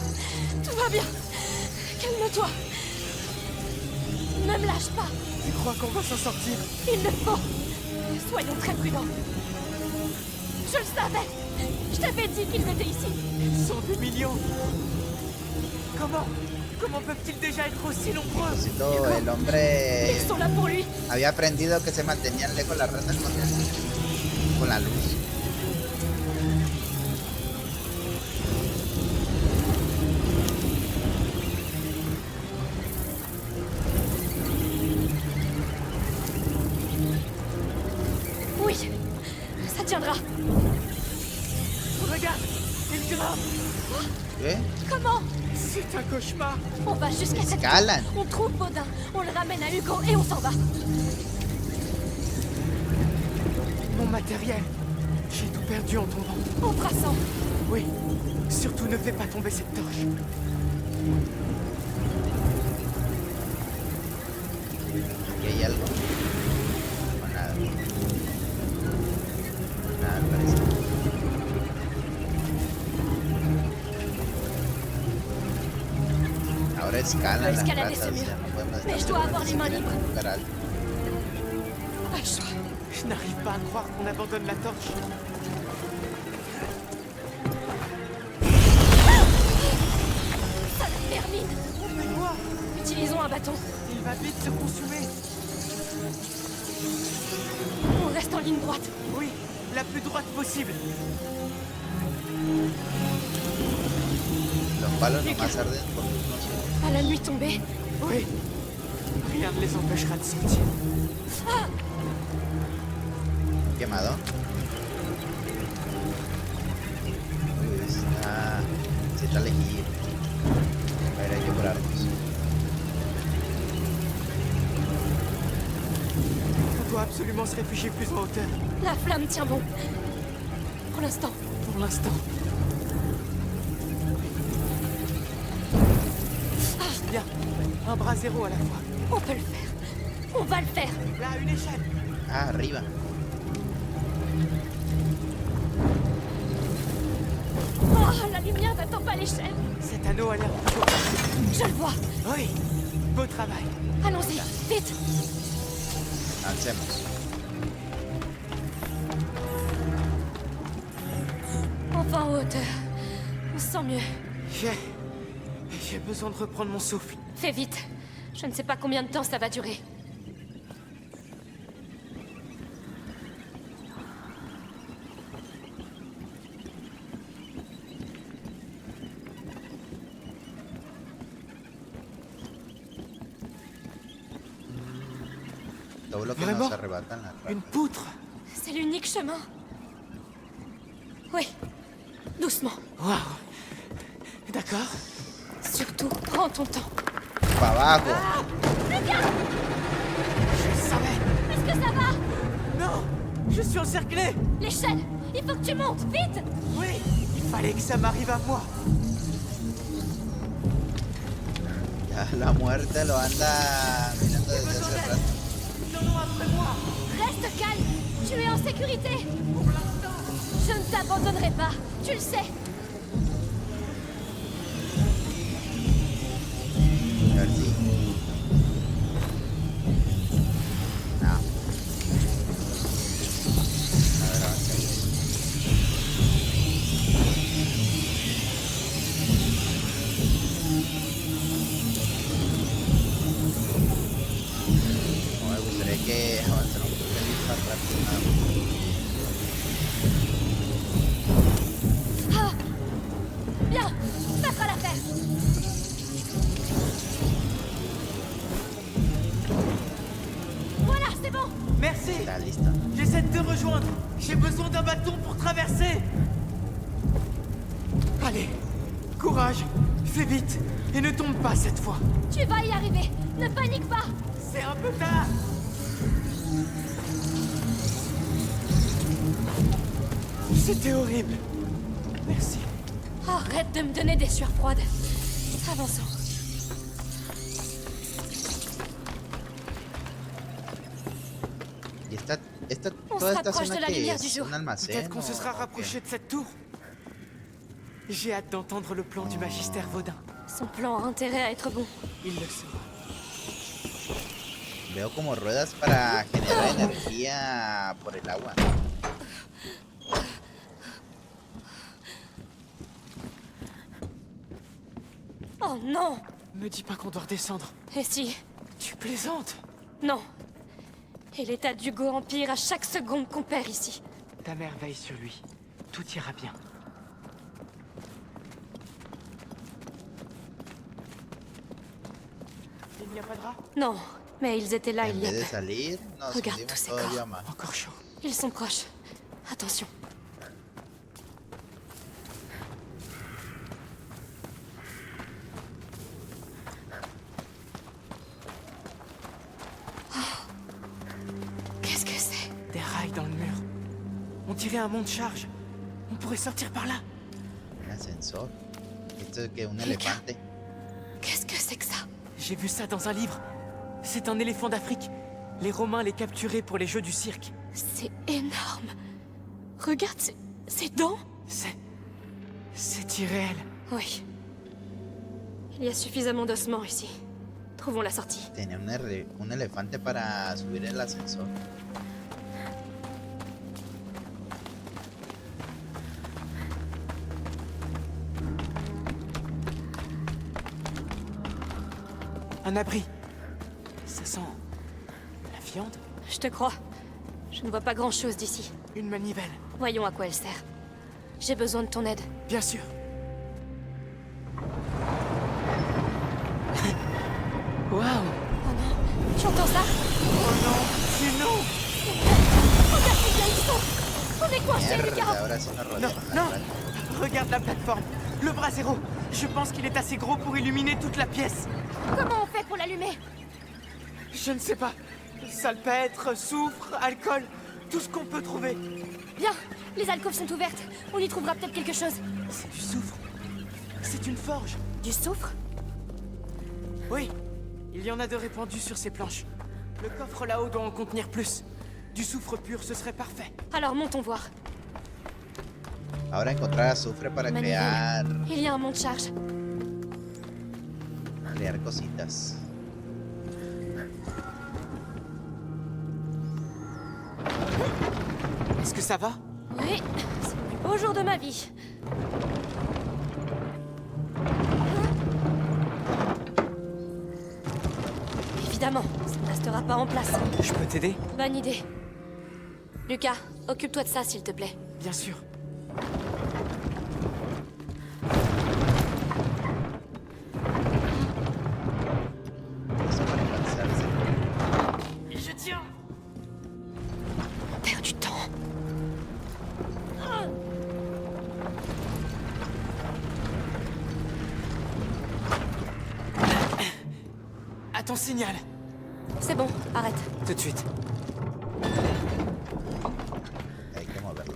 Tout va bien. Calme-toi. Ne me lâche pas. Tu crois qu'on va s'en sortir? Il le faut. Soyons très prudents. Je le savais. Je t'avais dit qu'ils étaient ici. Ils sont des millions. Comment peuvent-ils déjà être aussi nombreux? Necesito el hombre. Ils sont là pour lui. Había aprendido que se mantenían lejos las ratas con la luz. Oui. Ça tiendra. Regarde, ils grimpent. ¿Qué? Comment? C'est un cauchemar. On va jusqu'à cette Escalan. tour. On trouve Baudin. On le ramène à Hugo et on s'en va. Mon matériel. J'ai tout perdu en tombant. En brassant. Oui. Surtout ne fais pas tomber cette torche. ¿Aquí hay algo? O nada. Nada, parece. Ahora escalan las Escalader ce ratas. mur. Ya no podemos Mais je dois avoir les mains libres. lugar alto. Pas le choix. Je n'arrive pas à croire qu'on abandonne la torche. Ça la termine. Mais quoi? Utilisons un bâton. Il va vite se consumer. On reste en ligne droite. Oui, la plus droite possible. Los palos nomás arden por sus noces. À la nuit tombée. Oui. Rien ne les empêchera de sortir. Ah! Quemado. Uy, está lejito. A ver, hay que curarnos. On doit absolument se réfugier plus en hauteur. La flamme tient bon. Pour l'instant. Pour l'instant. Bien. Un bras zéro à la fois. On peut le faire. On va le faire. Là, une échelle. Ah, arriba. Oh, la lumière n'attend pas l'échelle. Cet anneau a l'air plutôt... Je le vois. Oui. Beau travail. Allons-y, vite. Avancemos. Enfin en hauteur. On se sent mieux. J'ai besoin de reprendre mon souffle. Fais vite. Je ne sais pas combien de temps ça va durer. Todo lo que Vraiment? nos arrebatan las ratas. Une poutre. C'est l'unique chemin. Oui. Doucement. Waouh. D'accord. Surtout, prends ton temps. para abajo. Je savais. Est-ce que ça va? Non, je suis encerclé. L'échelle! Il faut que tu montes, vite! Oui, il fallait que ça m'arrive à moi. Ya la muerte lo anda mirando desde hace rato. Non, après moi. Reste calme! Tu es en sécurité! Je ne t'abandonnerai pas, tu le sais! A ver si. No. A ver, avancemos. No, me gustaría que avanzara un poquito más rápido. Nada más. Ah! Bien! Ça fera l'affaire! Voilà, c'est bon! Merci. Está lista. J'essaie de te rejoindre. J'ai besoin d'un bâton pour traverser. Allez, courage. Fais vite. Et ne tombe pas cette fois. Tu vas y arriver! Ne panique pas! C'est un peu tard. C'était horrible. Merci. Arrête de me donner des sueurs froides. Avançons. Y On toda se esta rapproche zona de la que lumière es du jour. un almacén. Peut-être qu'on se sera o rapproché de cette tour. J'ai hâte d'entendre le plan du magistère Vaudin. Son plan a intérêt à être bon. Il le sera. Veo como ruedas para generar energía por el agua. Oh non! Me dis pas qu'on doit redescendre. Et si? Tu plaisantes. Non. Et l'état d'Hugo empire à chaque seconde qu'on perd ici. Ta mère veille sur lui. Tout ira bien. Il n'y a pas de rat? Non, mais ils étaient là En il y a vez de peu. salir, nos Regarde hundimos tous ces todavía corps. más. Encore chaud. Ils sont proches. Attention. Qu'est-ce que c'est? Des rails dans le mur. On dirait un mont de charge. On pourrait sortir par là. Un ascensor. Esto es que un Quelqu'un. elefante. Qu'est-ce que c'est que ça? J'ai vu ça dans un livre. C'est un éléphant d'Afrique. Les Romains les capturaient pour les jeux du cirque. C'est énorme. Regarde, ses dents. C'est irréel. Oui. Il y a suffisamment d'ossements ici. Trouvons la sortie. Tenía un elefante para subir el ascensor. Un abri. Ça sent... la viande? Je te crois. Je ne vois pas grand-chose d'ici. Une manivelle. Voyons à quoi elle sert. J'ai besoin de ton aide. Bien sûr. Waouh! Oh non, tu entends ça? Oh non! C'est non! Regarde combien ils sont! On est coincés, les Mierda, gars! ahora sí nos rodean. Non! Regarde la plateforme. Le brasero. Je pense qu'il est assez gros pour illuminer toute la pièce. Comment on fait pour l'allumer? Je ne sais pas. Salpêtre, soufre, alcool, tout ce qu'on peut trouver. Bien, les alcôves sont ouvertes. On y trouvera peut-être quelque chose. C'est du soufre. C'est une forge. Du soufre? Oui. Il y en a de répandus sur ces planches. Le coffre là-haut doit en contenir plus. Du soufre pur, ce serait parfait. Alors montons voir. Ahora encontrar azufre para Manivelle. Il y a un mont de charge. crear cositas. Est-ce que ça va? Oui, c'est le plus beau jour de ma vie. Évidemment, ça ne restera pas en place. Je peux t'aider? Bonne idée. Lucas, occupe-toi de ça, s'il te plaît. Bien sûr. Eso para lanzarse. Je tiens! On perd du temps. ton signal. C'est bon, arrête. Tout de suite. Hay que moverlo.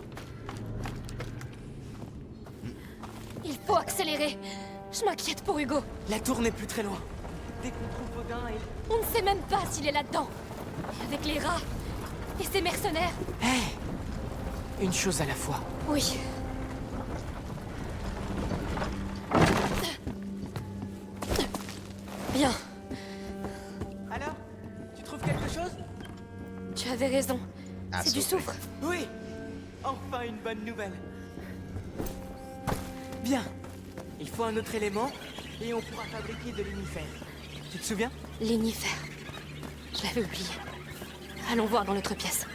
Il faut accélérer. Je m'inquiète pour Hugo. La tour n'est plus très loin. Dès qu'on trouve Odin et... On ne sait même pas s'il est là-dedans. Et avec les rats et ces mercenaires. Une chose à la fois. Oui. Bien. Alors, tu trouves quelque chose? Tu avais raison. Ah, C'est du soufre. soufre. Oui. Enfin une bonne nouvelle. Bien. Il faut un autre élément et on pourra fabriquer de l'inifère. Tu te souviens? L'inifère. Je l'avais oublié. Allons voir dans l'autre pièce.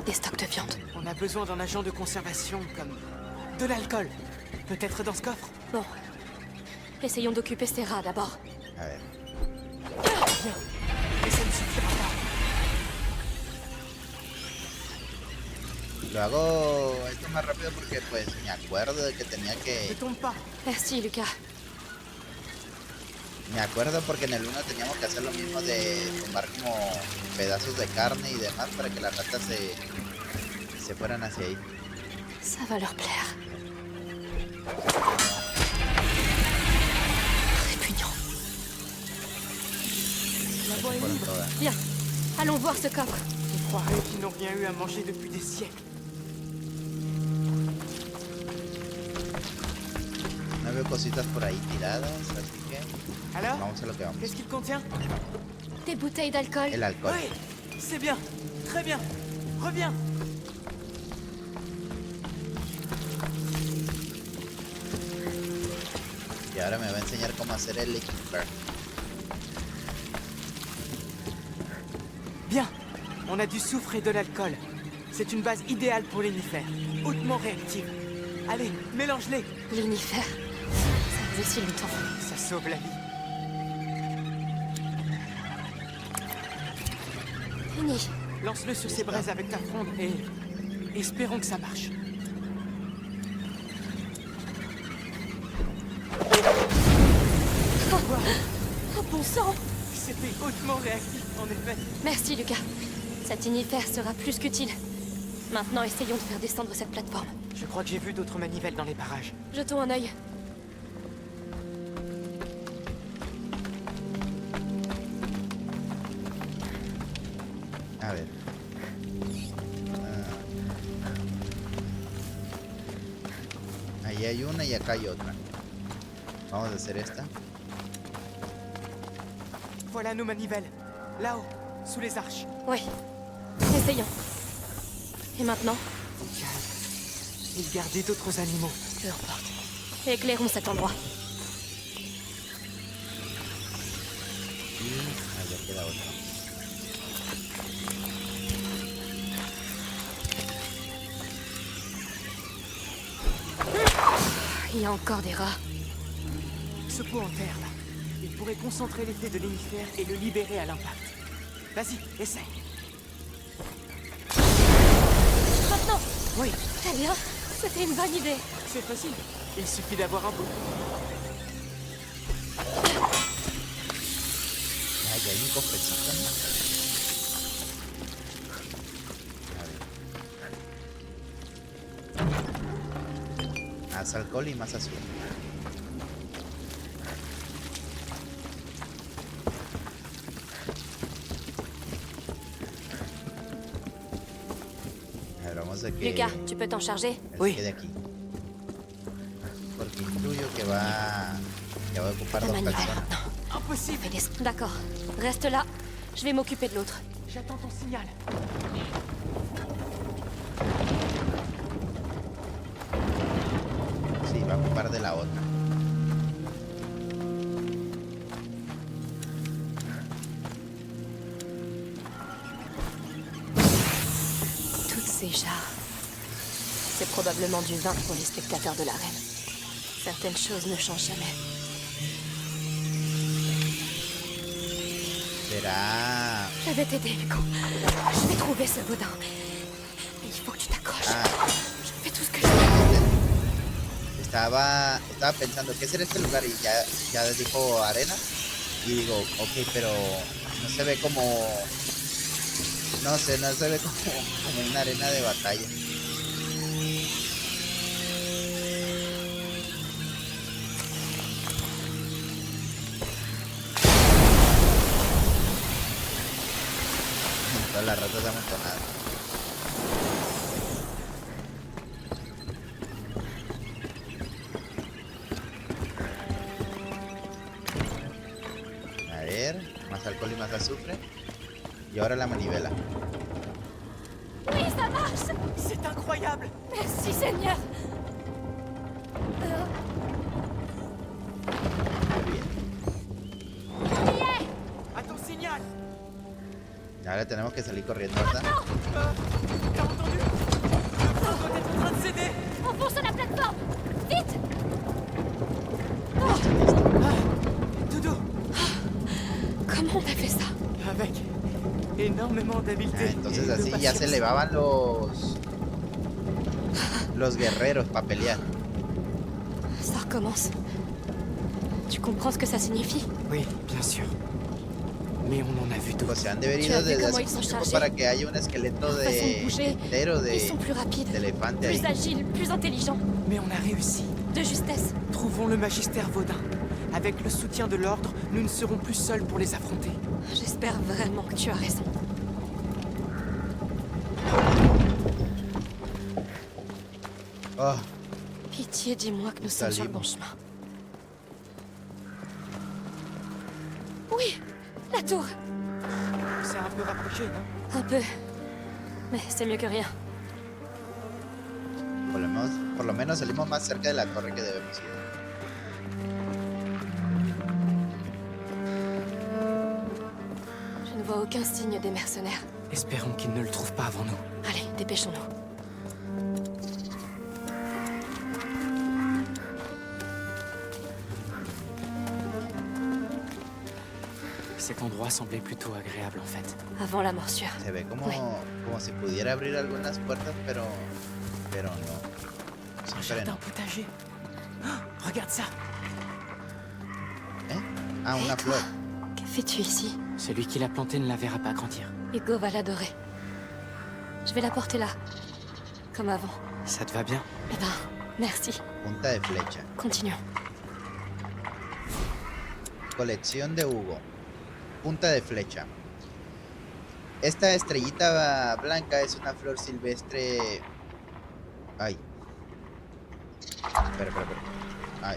Des stocks de viande. On a besoin d'un agent de conservation comme de l'alcool. Peut-être dans ce coffre? Bon. Essayons d'occuper ces rats d'abord. A ver. Bien. Et ça ne suffira pas. Lo hago esto más rápido porque pues me acuerdo de que tenía Ne que... tombe pas. Merci, Lucas. Me acuerdo porque en el 1 teníamos que hacer lo mismo de tomar como pedazos de carne y demás para que las ratas se fueran hacia ahí. Ça va leur plaire. Répugnant. La voie est Fueron libre. todas. Bien. Allons voir ce coffre. On croirait qu'ils n'ont rien eu à manger depuis des siècles. No veo cositas por ahí tiradas, así que Alors, vamos a lo que vamos. qu'est-ce qu'il contient? Des bouteilles d'alcool. El alcohol. Oui, c'est bien. Très bien. Reviens. Y ahora me va a enseñar cómo hacer el Liquidberg. Bien. On a du soufre et de l'alcool. C'est une base idéale pour l'inifère. Hautement réactive. Allez, mélange-les. L'inifère. Ça faisait si longtemps. Ça sauve la vie. Fini. Lance-le sur ces braises avec ta fronde et... espérons que ça marche. Oh bon sang. C'était hautement réactif, en effet. Merci, Lucas. Cet inifère sera plus qu'utile. Maintenant, essayons de faire descendre cette plateforme. Je crois que j'ai vu d'autres manivelles dans les parages. Jetons un œil. A ver. Ahí hay una y acá hay otra. Vamos a hacer esta. Voilà nos manivelles. Là-haut, sous les arches. Oui. Essayons. Et maintenant? Calme. Et garder d'autres animaux. Peu importe. Éclairons cet endroit. Y allá queda otra. Il y a encore des rats. Ce pot en terre, là. Il pourrait concentrer l'effet de l'inifère et le libérer à l'impact. Vas-y, essaye. Maintenant! Oui, Très bien. C'était une bonne idée. c'est facile. Il suffit d'avoir un pot. Ah, ya hay un cofrecito, ¿no? A ver. Más alcohol y más azul. A ver, vamos a que Lucas, tu peux t'en charger? Oui. quede aquí. Porque intuyo que va a ocupar La dos manivelle personas. maintenant. Impossible. Fais des... D'accord. Reste là. Je vais m'occuper de l'autre. J'attends ton signal. Sí, va a ocupar de la otra. Toutes ces jarres. C'est probablement du vin pour les spectateurs de l'arène. Certaines choses ne changent jamais. Será... Je vais t'aider, Hugo. Je vais trouver ce boudin. Il faut que tu t'accroches. Ah, Je fais tout ce que je peux. esta estaba pensando, ¿qué será este lugar? Y ya dijo arena. Y digo, ok, pero no se ve como... No sé, no se ve como una arena de batalla. Todas las ratas amontonadas. A ver, más alcohol y más azufre. Y ahora la manivela. Oui, ça marche. C'est incroyable. Merci, Seigneur. Muy bien. On y est. À ton signal. Ahora tenemos que salir corriendo, ¿verdad? T'as entendu? Le pont doit être en train de céder. On fonce sur la plateforme. Vite. Doudou, Comment on a fait ça? avec énormément d'habileté. Entonces et de así ya se patience. elevaban los guerreros para pelear. Ça recommence. Tu comprends ce que ça signifie? Oui, bien sûr. Mais on en a vu d'autres. Pues se han de haber Tu ido as vu desde comment hace ils sont mucho tiempo chargés? para que haya un esqueleto Leur façon de bouger. entero Ils sont plus rapides, de elefante ahí. Plus agile, plus intelligent. Mais on a réussi. De justesse. Trouvons le magistère Vaudin. Avec le soutien de l'ordre, nous ne serons plus seuls pour les affronter. J'espère vraiment que tu as raison. Oh, Pitié, dis-moi que nous sommes sur le bon chemin. Oui, la tour. C'est un peu rapproché, non? Un peu. Mais c'est mieux que rien. por lo menos salimos más cerca de la torre que debemos ir. Je ne vois aucun signe des mercenaires. Espérons qu'ils ne le trouvent pas avant nous. Allez, dépêchons-nous. Cet endroit semblait plutôt agréable en fait. Avant la morsure. Se ve como, Ouais. como si pudiera abrir algunas puertas, pero no. Un Siempre jardin no. potager. Oh, regarde ça. Ah, una flor. Que fais-tu ici? Celui qui l'a planté ne la verra pas grandir. Hugo va l'adorer. Je vais la porter là. Comme avant. Ça te va bien? Eh ben, merci. Punta de flecha. Continuons. Colección de Hugo. Punta de flecha. Esta estrellita blanca es una flor silvestre. Ay. Espera. Ay.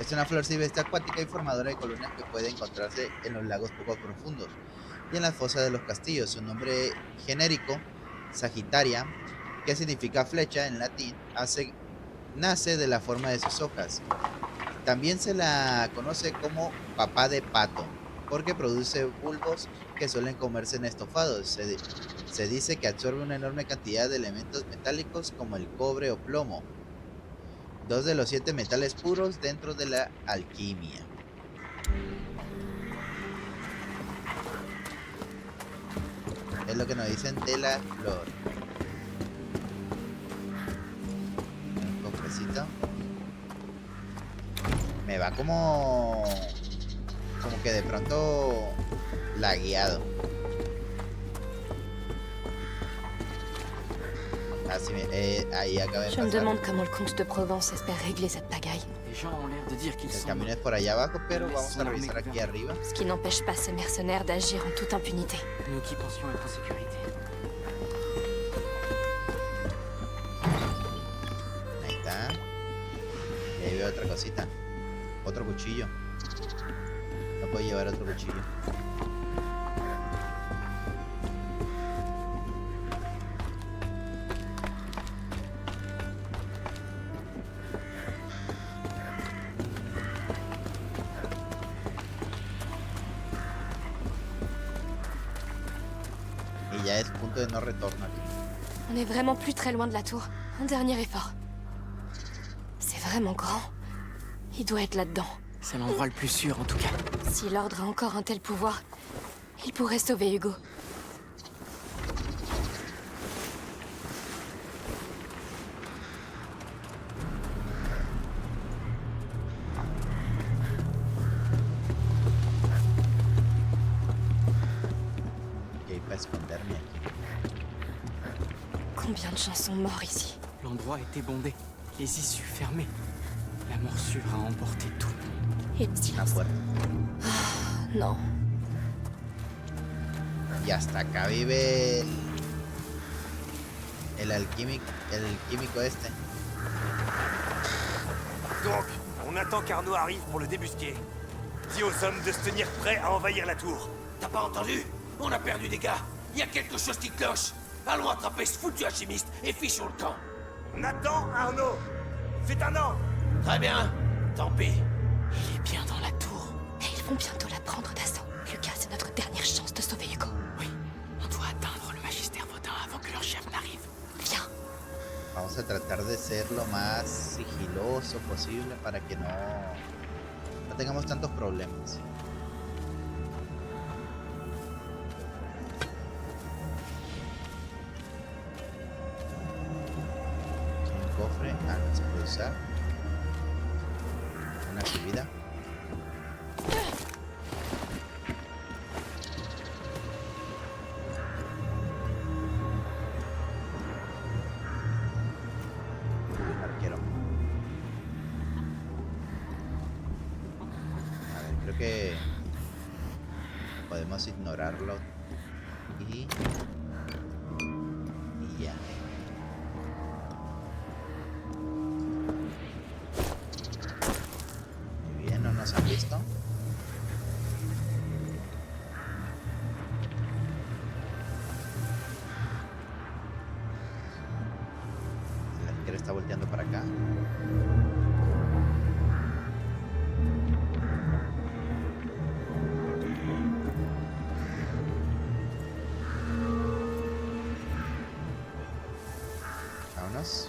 Es una flor silvestre acuática y formadora de colonias que puede encontrarse en los lagos poco profundos y en las fosas de los castillos. Su nombre genérico, Sagitaria, que significa flecha en latín, nace de la forma de sus hojas. También se la conoce como papá de pato, porque produce bulbos que suelen comerse en estofados. Se dice que absorbe una enorme cantidad de elementos metálicos como el cobre o plomo, 2 de los 7 metales puros dentro de la alquimia. Es lo que nos dicen de la flor. Un cofrecito. Me va como que de pronto lagueado. Ahí acaba de Je me pasar. demande comment le comte de Provence espère régler cette pagaille. Les gens ont l'air de dire qu'ils El sont... camino es por allá abajo, pero vamos a revisar aquí arriba. Ce qui n'empêche pas ce mercenaire d'agir en toute impunité. Nous qui pensions être en sécurité. Ahí está. Y ahí veo otra cosita. Otro cuchillo. No puedo llevar otro cuchillo. Y ya es punto de no retorno aquí. On est vraiment plus très loin de la tour. Un dernier effort. C'est vraiment grand. Il doit être là-dedans. C'est l'endroit le plus sûr en tout cas. Si l'ordre a encore un tel pouvoir, il pourrait sauver Hugo. esconderme aquí. Combien de gens sont morts ici? L'endroit était bondé, les issues fermées. La morsure a emporté tout. Et le silence. Non. Y hasta acá vive el químico este. Donc, on attend qu'Arnaud arrive pour le débusquer. Dis aux hommes de se tenir prêts à envahir la tour. T'as pas entendu? On a perdu des gars. Il y a quelque chose qui cloche. Allons attraper ce foutu alchimiste et fichons le camp. On attend Arnaud. C'est un ordre. Très bien. Tant pis. Il est bien dans la tour. Et ils vont bientôt la prendre d'assaut. Lucas, c'est notre dernière chance de sauver Hugo. Oui, on doit atteindre le Magister Vaudin avant que leur chef n'arrive. Viens. Vamos a tratar de ser lo más sigiloso posible para que no tengamos tantos problemas. Un cofre, no se puede usar. Una subida. Un arquero. A ver, creo que podemos ignorarlo y ya. Muy bien, no nos han visto. El arquero está volteando para acá. Vámonos.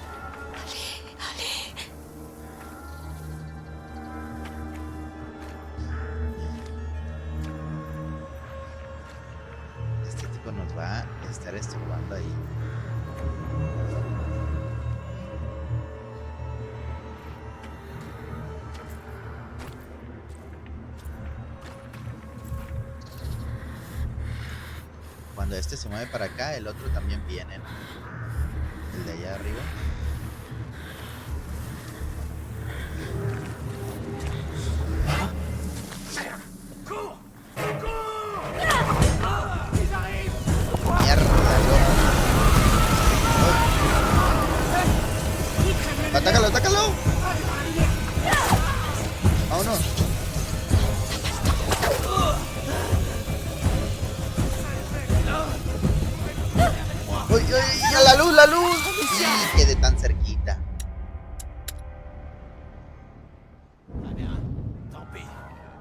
Este tipo nos va a estar estorbando ahí. Cuando este se mueve para acá, el otro también viene, ¿no? El de allá arriba. Mierda, loco. ¡Atácalo, atácalo! Vámonos. ¡Uy, uy! ¡A la luz, la luz! ¡Y quedé tan cerquita!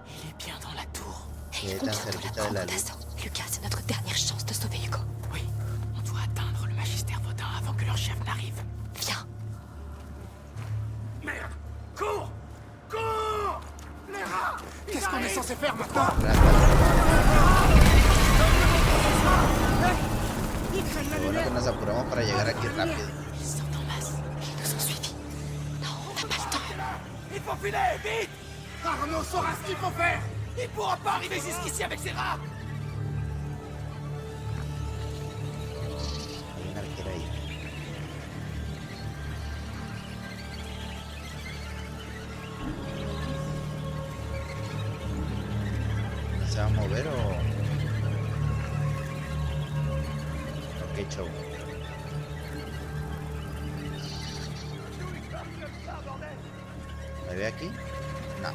Il est bien dans la tour. Quedé tan cerquita de la luz. Lucas, c'est notre dernière chance de sauver Hugo. Oui, on doit atteindre le Magister Vaudin avant que leur chef n'arrive. Viens. Merde. Cours. Cours. Les rats. Qu'est-ce qu'on est censé faire maintenant? Lo bueno que nos apuramos para llegar aquí rápido. Ils sont en masse. Ils nous ont suivis. Non, on n'a pas le temps. Il faut filer, vite. Arnaud saura ce qu'il faut faire. Il pourra pas arriver jusqu'ici avec ses rats. Hay un arquero ahí. ¿No se va a mover o...? Ok, show. ¿Me ve aquí? No.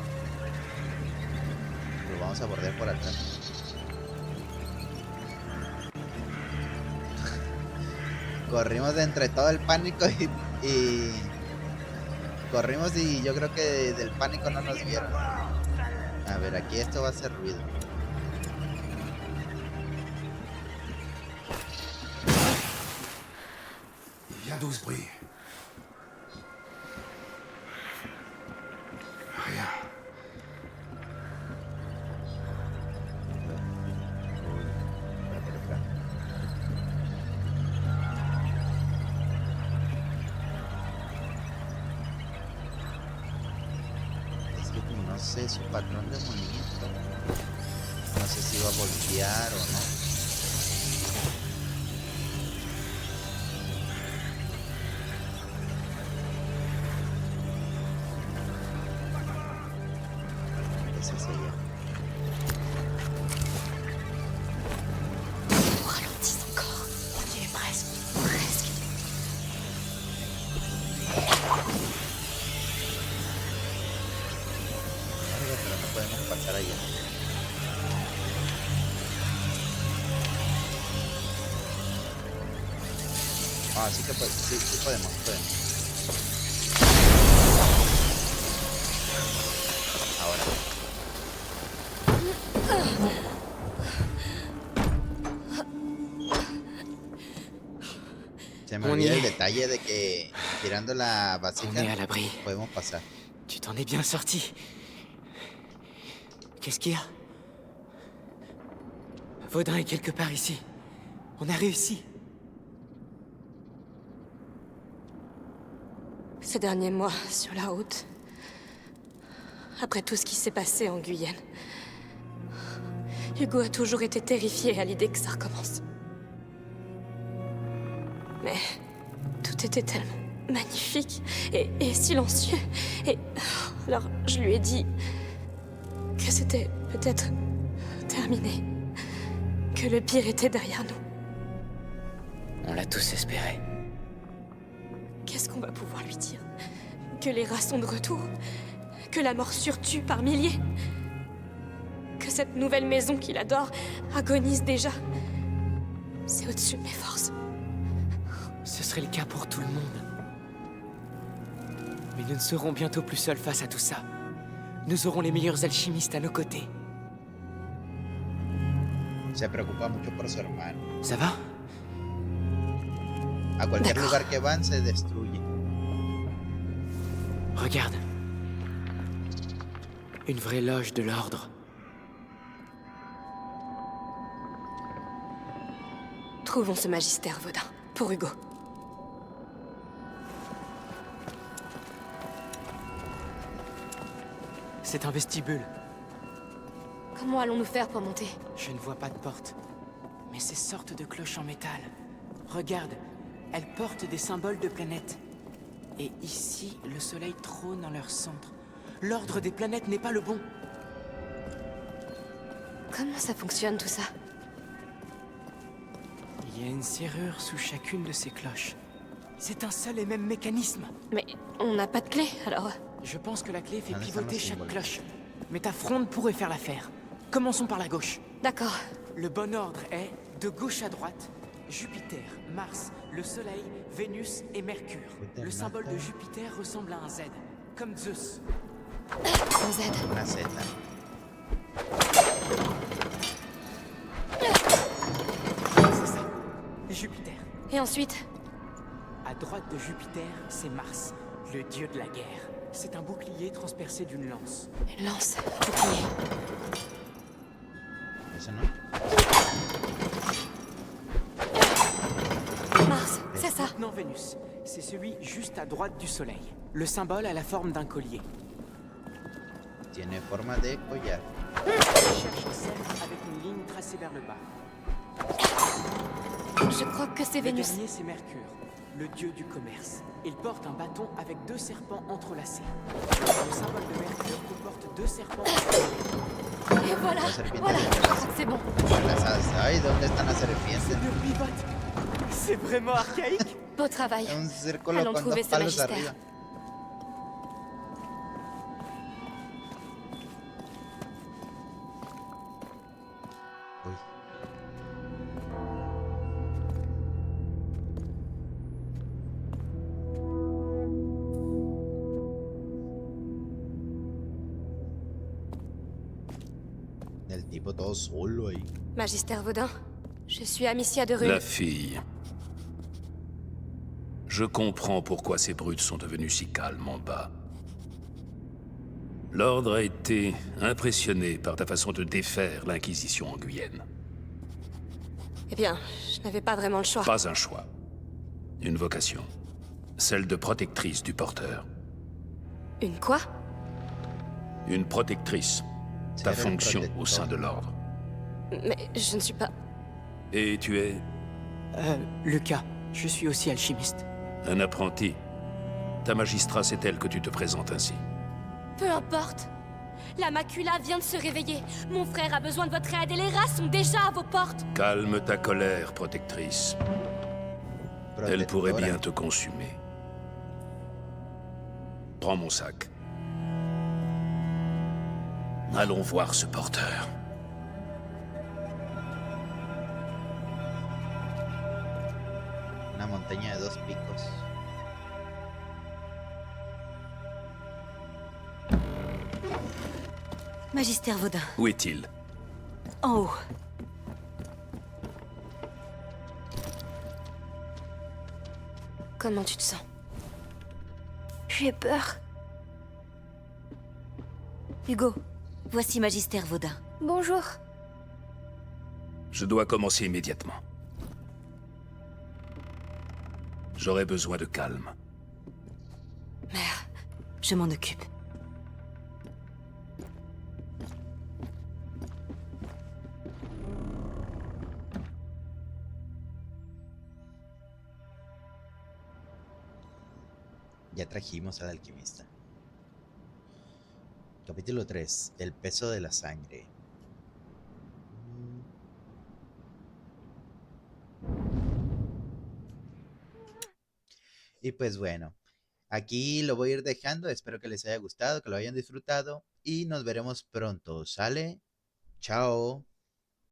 Lo vamos a bordear por atrás. Corrimos de entre todo el pánico y corrimos y yo creo que del pánico no nos vieron. A ver, aquí esto va a hacer ruido. Il vient d'où ce bruit? Rien. Es que no sé su patrón de movimiento. No sé si va a voltear o no. es hacia allá. Ralentis encore. On y est presque. Presque. Pero no podemos pasar allá. Ah, sí que sí podemos. Ahora. Se me olvida el detalle de que tirando la vasija podemos pasar. Tu t'en es bien sorti. Qu'est-ce qu'il y a? Vaudin est quelque part ici. On a réussi. Ces derniers mois, sur la route, après tout ce qui s'est passé en Guyenne, Hugo a toujours été terrifié à l'idée que ça recommence. Mais tout était tellement magnifique et silencieux. Et alors je lui ai dit que c'était peut-être terminé, que le pire était derrière nous. On l'a tous espéré. Qu'est-ce qu'on va pouvoir lui dire? Que les rats sont de retour? Que la morsure tue par milliers? Que cette nouvelle maison qu'il adore agonise déjà? C'est au-dessus de mes forces. Ce serait le cas pour tout le monde. Mais nous ne serons bientôt plus seuls face à tout ça. Nous aurons les meilleurs alchimistes à nos côtés. Se preocupa mucho por su hermano. Ça va? A cualquier lugar que van se destruye. Regarde. Une vraie loge de l'ordre. Trouvons ce magistère, Vaudin, pour Hugo. C'est un vestibule. Comment allons-nous faire pour monter? Je ne vois pas de porte. Mais ces sortes de cloches en métal. Regarde, elles portent des symboles de planètes. Et ici, le soleil trône en leur centre. L'ordre des planètes n'est pas le bon. Comment ça fonctionne tout ça? Il y a une serrure sous chacune de ces cloches. C'est un seul et même mécanisme. Mais on n'a pas de clé, alors... Je pense que la clé fait pivoter chaque cloche. Mais ta fronde pourrait faire l'affaire. Commençons par la gauche. D'accord. Le bon ordre est, de gauche à droite, Jupiter, Mars, le Soleil, Vénus et Mercure. Le symbole de Jupiter ressemble à un Z, comme Zeus. Un Z. Una Z. C'est ça. Jupiter. Et ensuite? À droite de Jupiter, c'est Mars, le dieu de la guerre. C'est un bouclier transpercé d'une lance. Une lance, un bouclier. Eso no. Mars, c'est ça. Non, Vénus. C'est celui juste à droite du Soleil. Le symbole a la forme d'un collier. Tiene forma de collar. Cherche un cercle avec une ligne tracée vers le bas. Je crois que c'est Vénus. Le dernier, c'est Mercure, le dieu du commerce. Il porte un bâton avec 2 serpents entrelacés. Le symbole de Mercure comporte 2 serpents entrelacés. Et voilà, voilà, je crois que c'est bon. Ay, ¿dónde están las serpientes? Le pivote. C'est vraiment archaïque. Beau travail. Un círculo Allons con trouver dos ce palos magistère. arriba. Uy. El tipo todo solo ahí. Magistère Vaudin, je suis Amicia de Rune. La fille. Je comprends pourquoi ces brutes sont devenues si calmes en bas. L'Ordre a été impressionné par ta façon de défaire l'Inquisition en Guyenne. Eh bien, je n'avais pas vraiment le choix. Pas un choix. Une vocation. Celle de protectrice du porteur. Une quoi? Une protectrice. Ta fonction au sein de l'Ordre. Mais je ne suis pas... Et tu es... Lucas. Je suis aussi alchimiste. un apprenti. Ta magistrat, c'est elle que tu te présentes ainsi. Peu importe. La macula vient de se réveiller. Mon frère a besoin de votre aide et les rats sont déjà à vos portes. Calme ta colère, protectrice. Elle pourrait bien te consumer. Prends mon sac. Allons voir ce porteur. Una montaña de 2 picos. Magister Vaudin. Où est-il? En haut. Comment tu te sens? J'ai peur. Hugo, voici Magister Vaudin. Bonjour. Je dois commencer immédiatement. J'aurai besoin de calme. Mère, je m'en occupe. Ya trajimos al alquimista. Capítulo 3. El peso de la sangre. Y pues bueno, aquí lo voy a ir dejando. Espero que les haya gustado, que lo hayan disfrutado. Y nos veremos pronto. ¿Sale? Chao.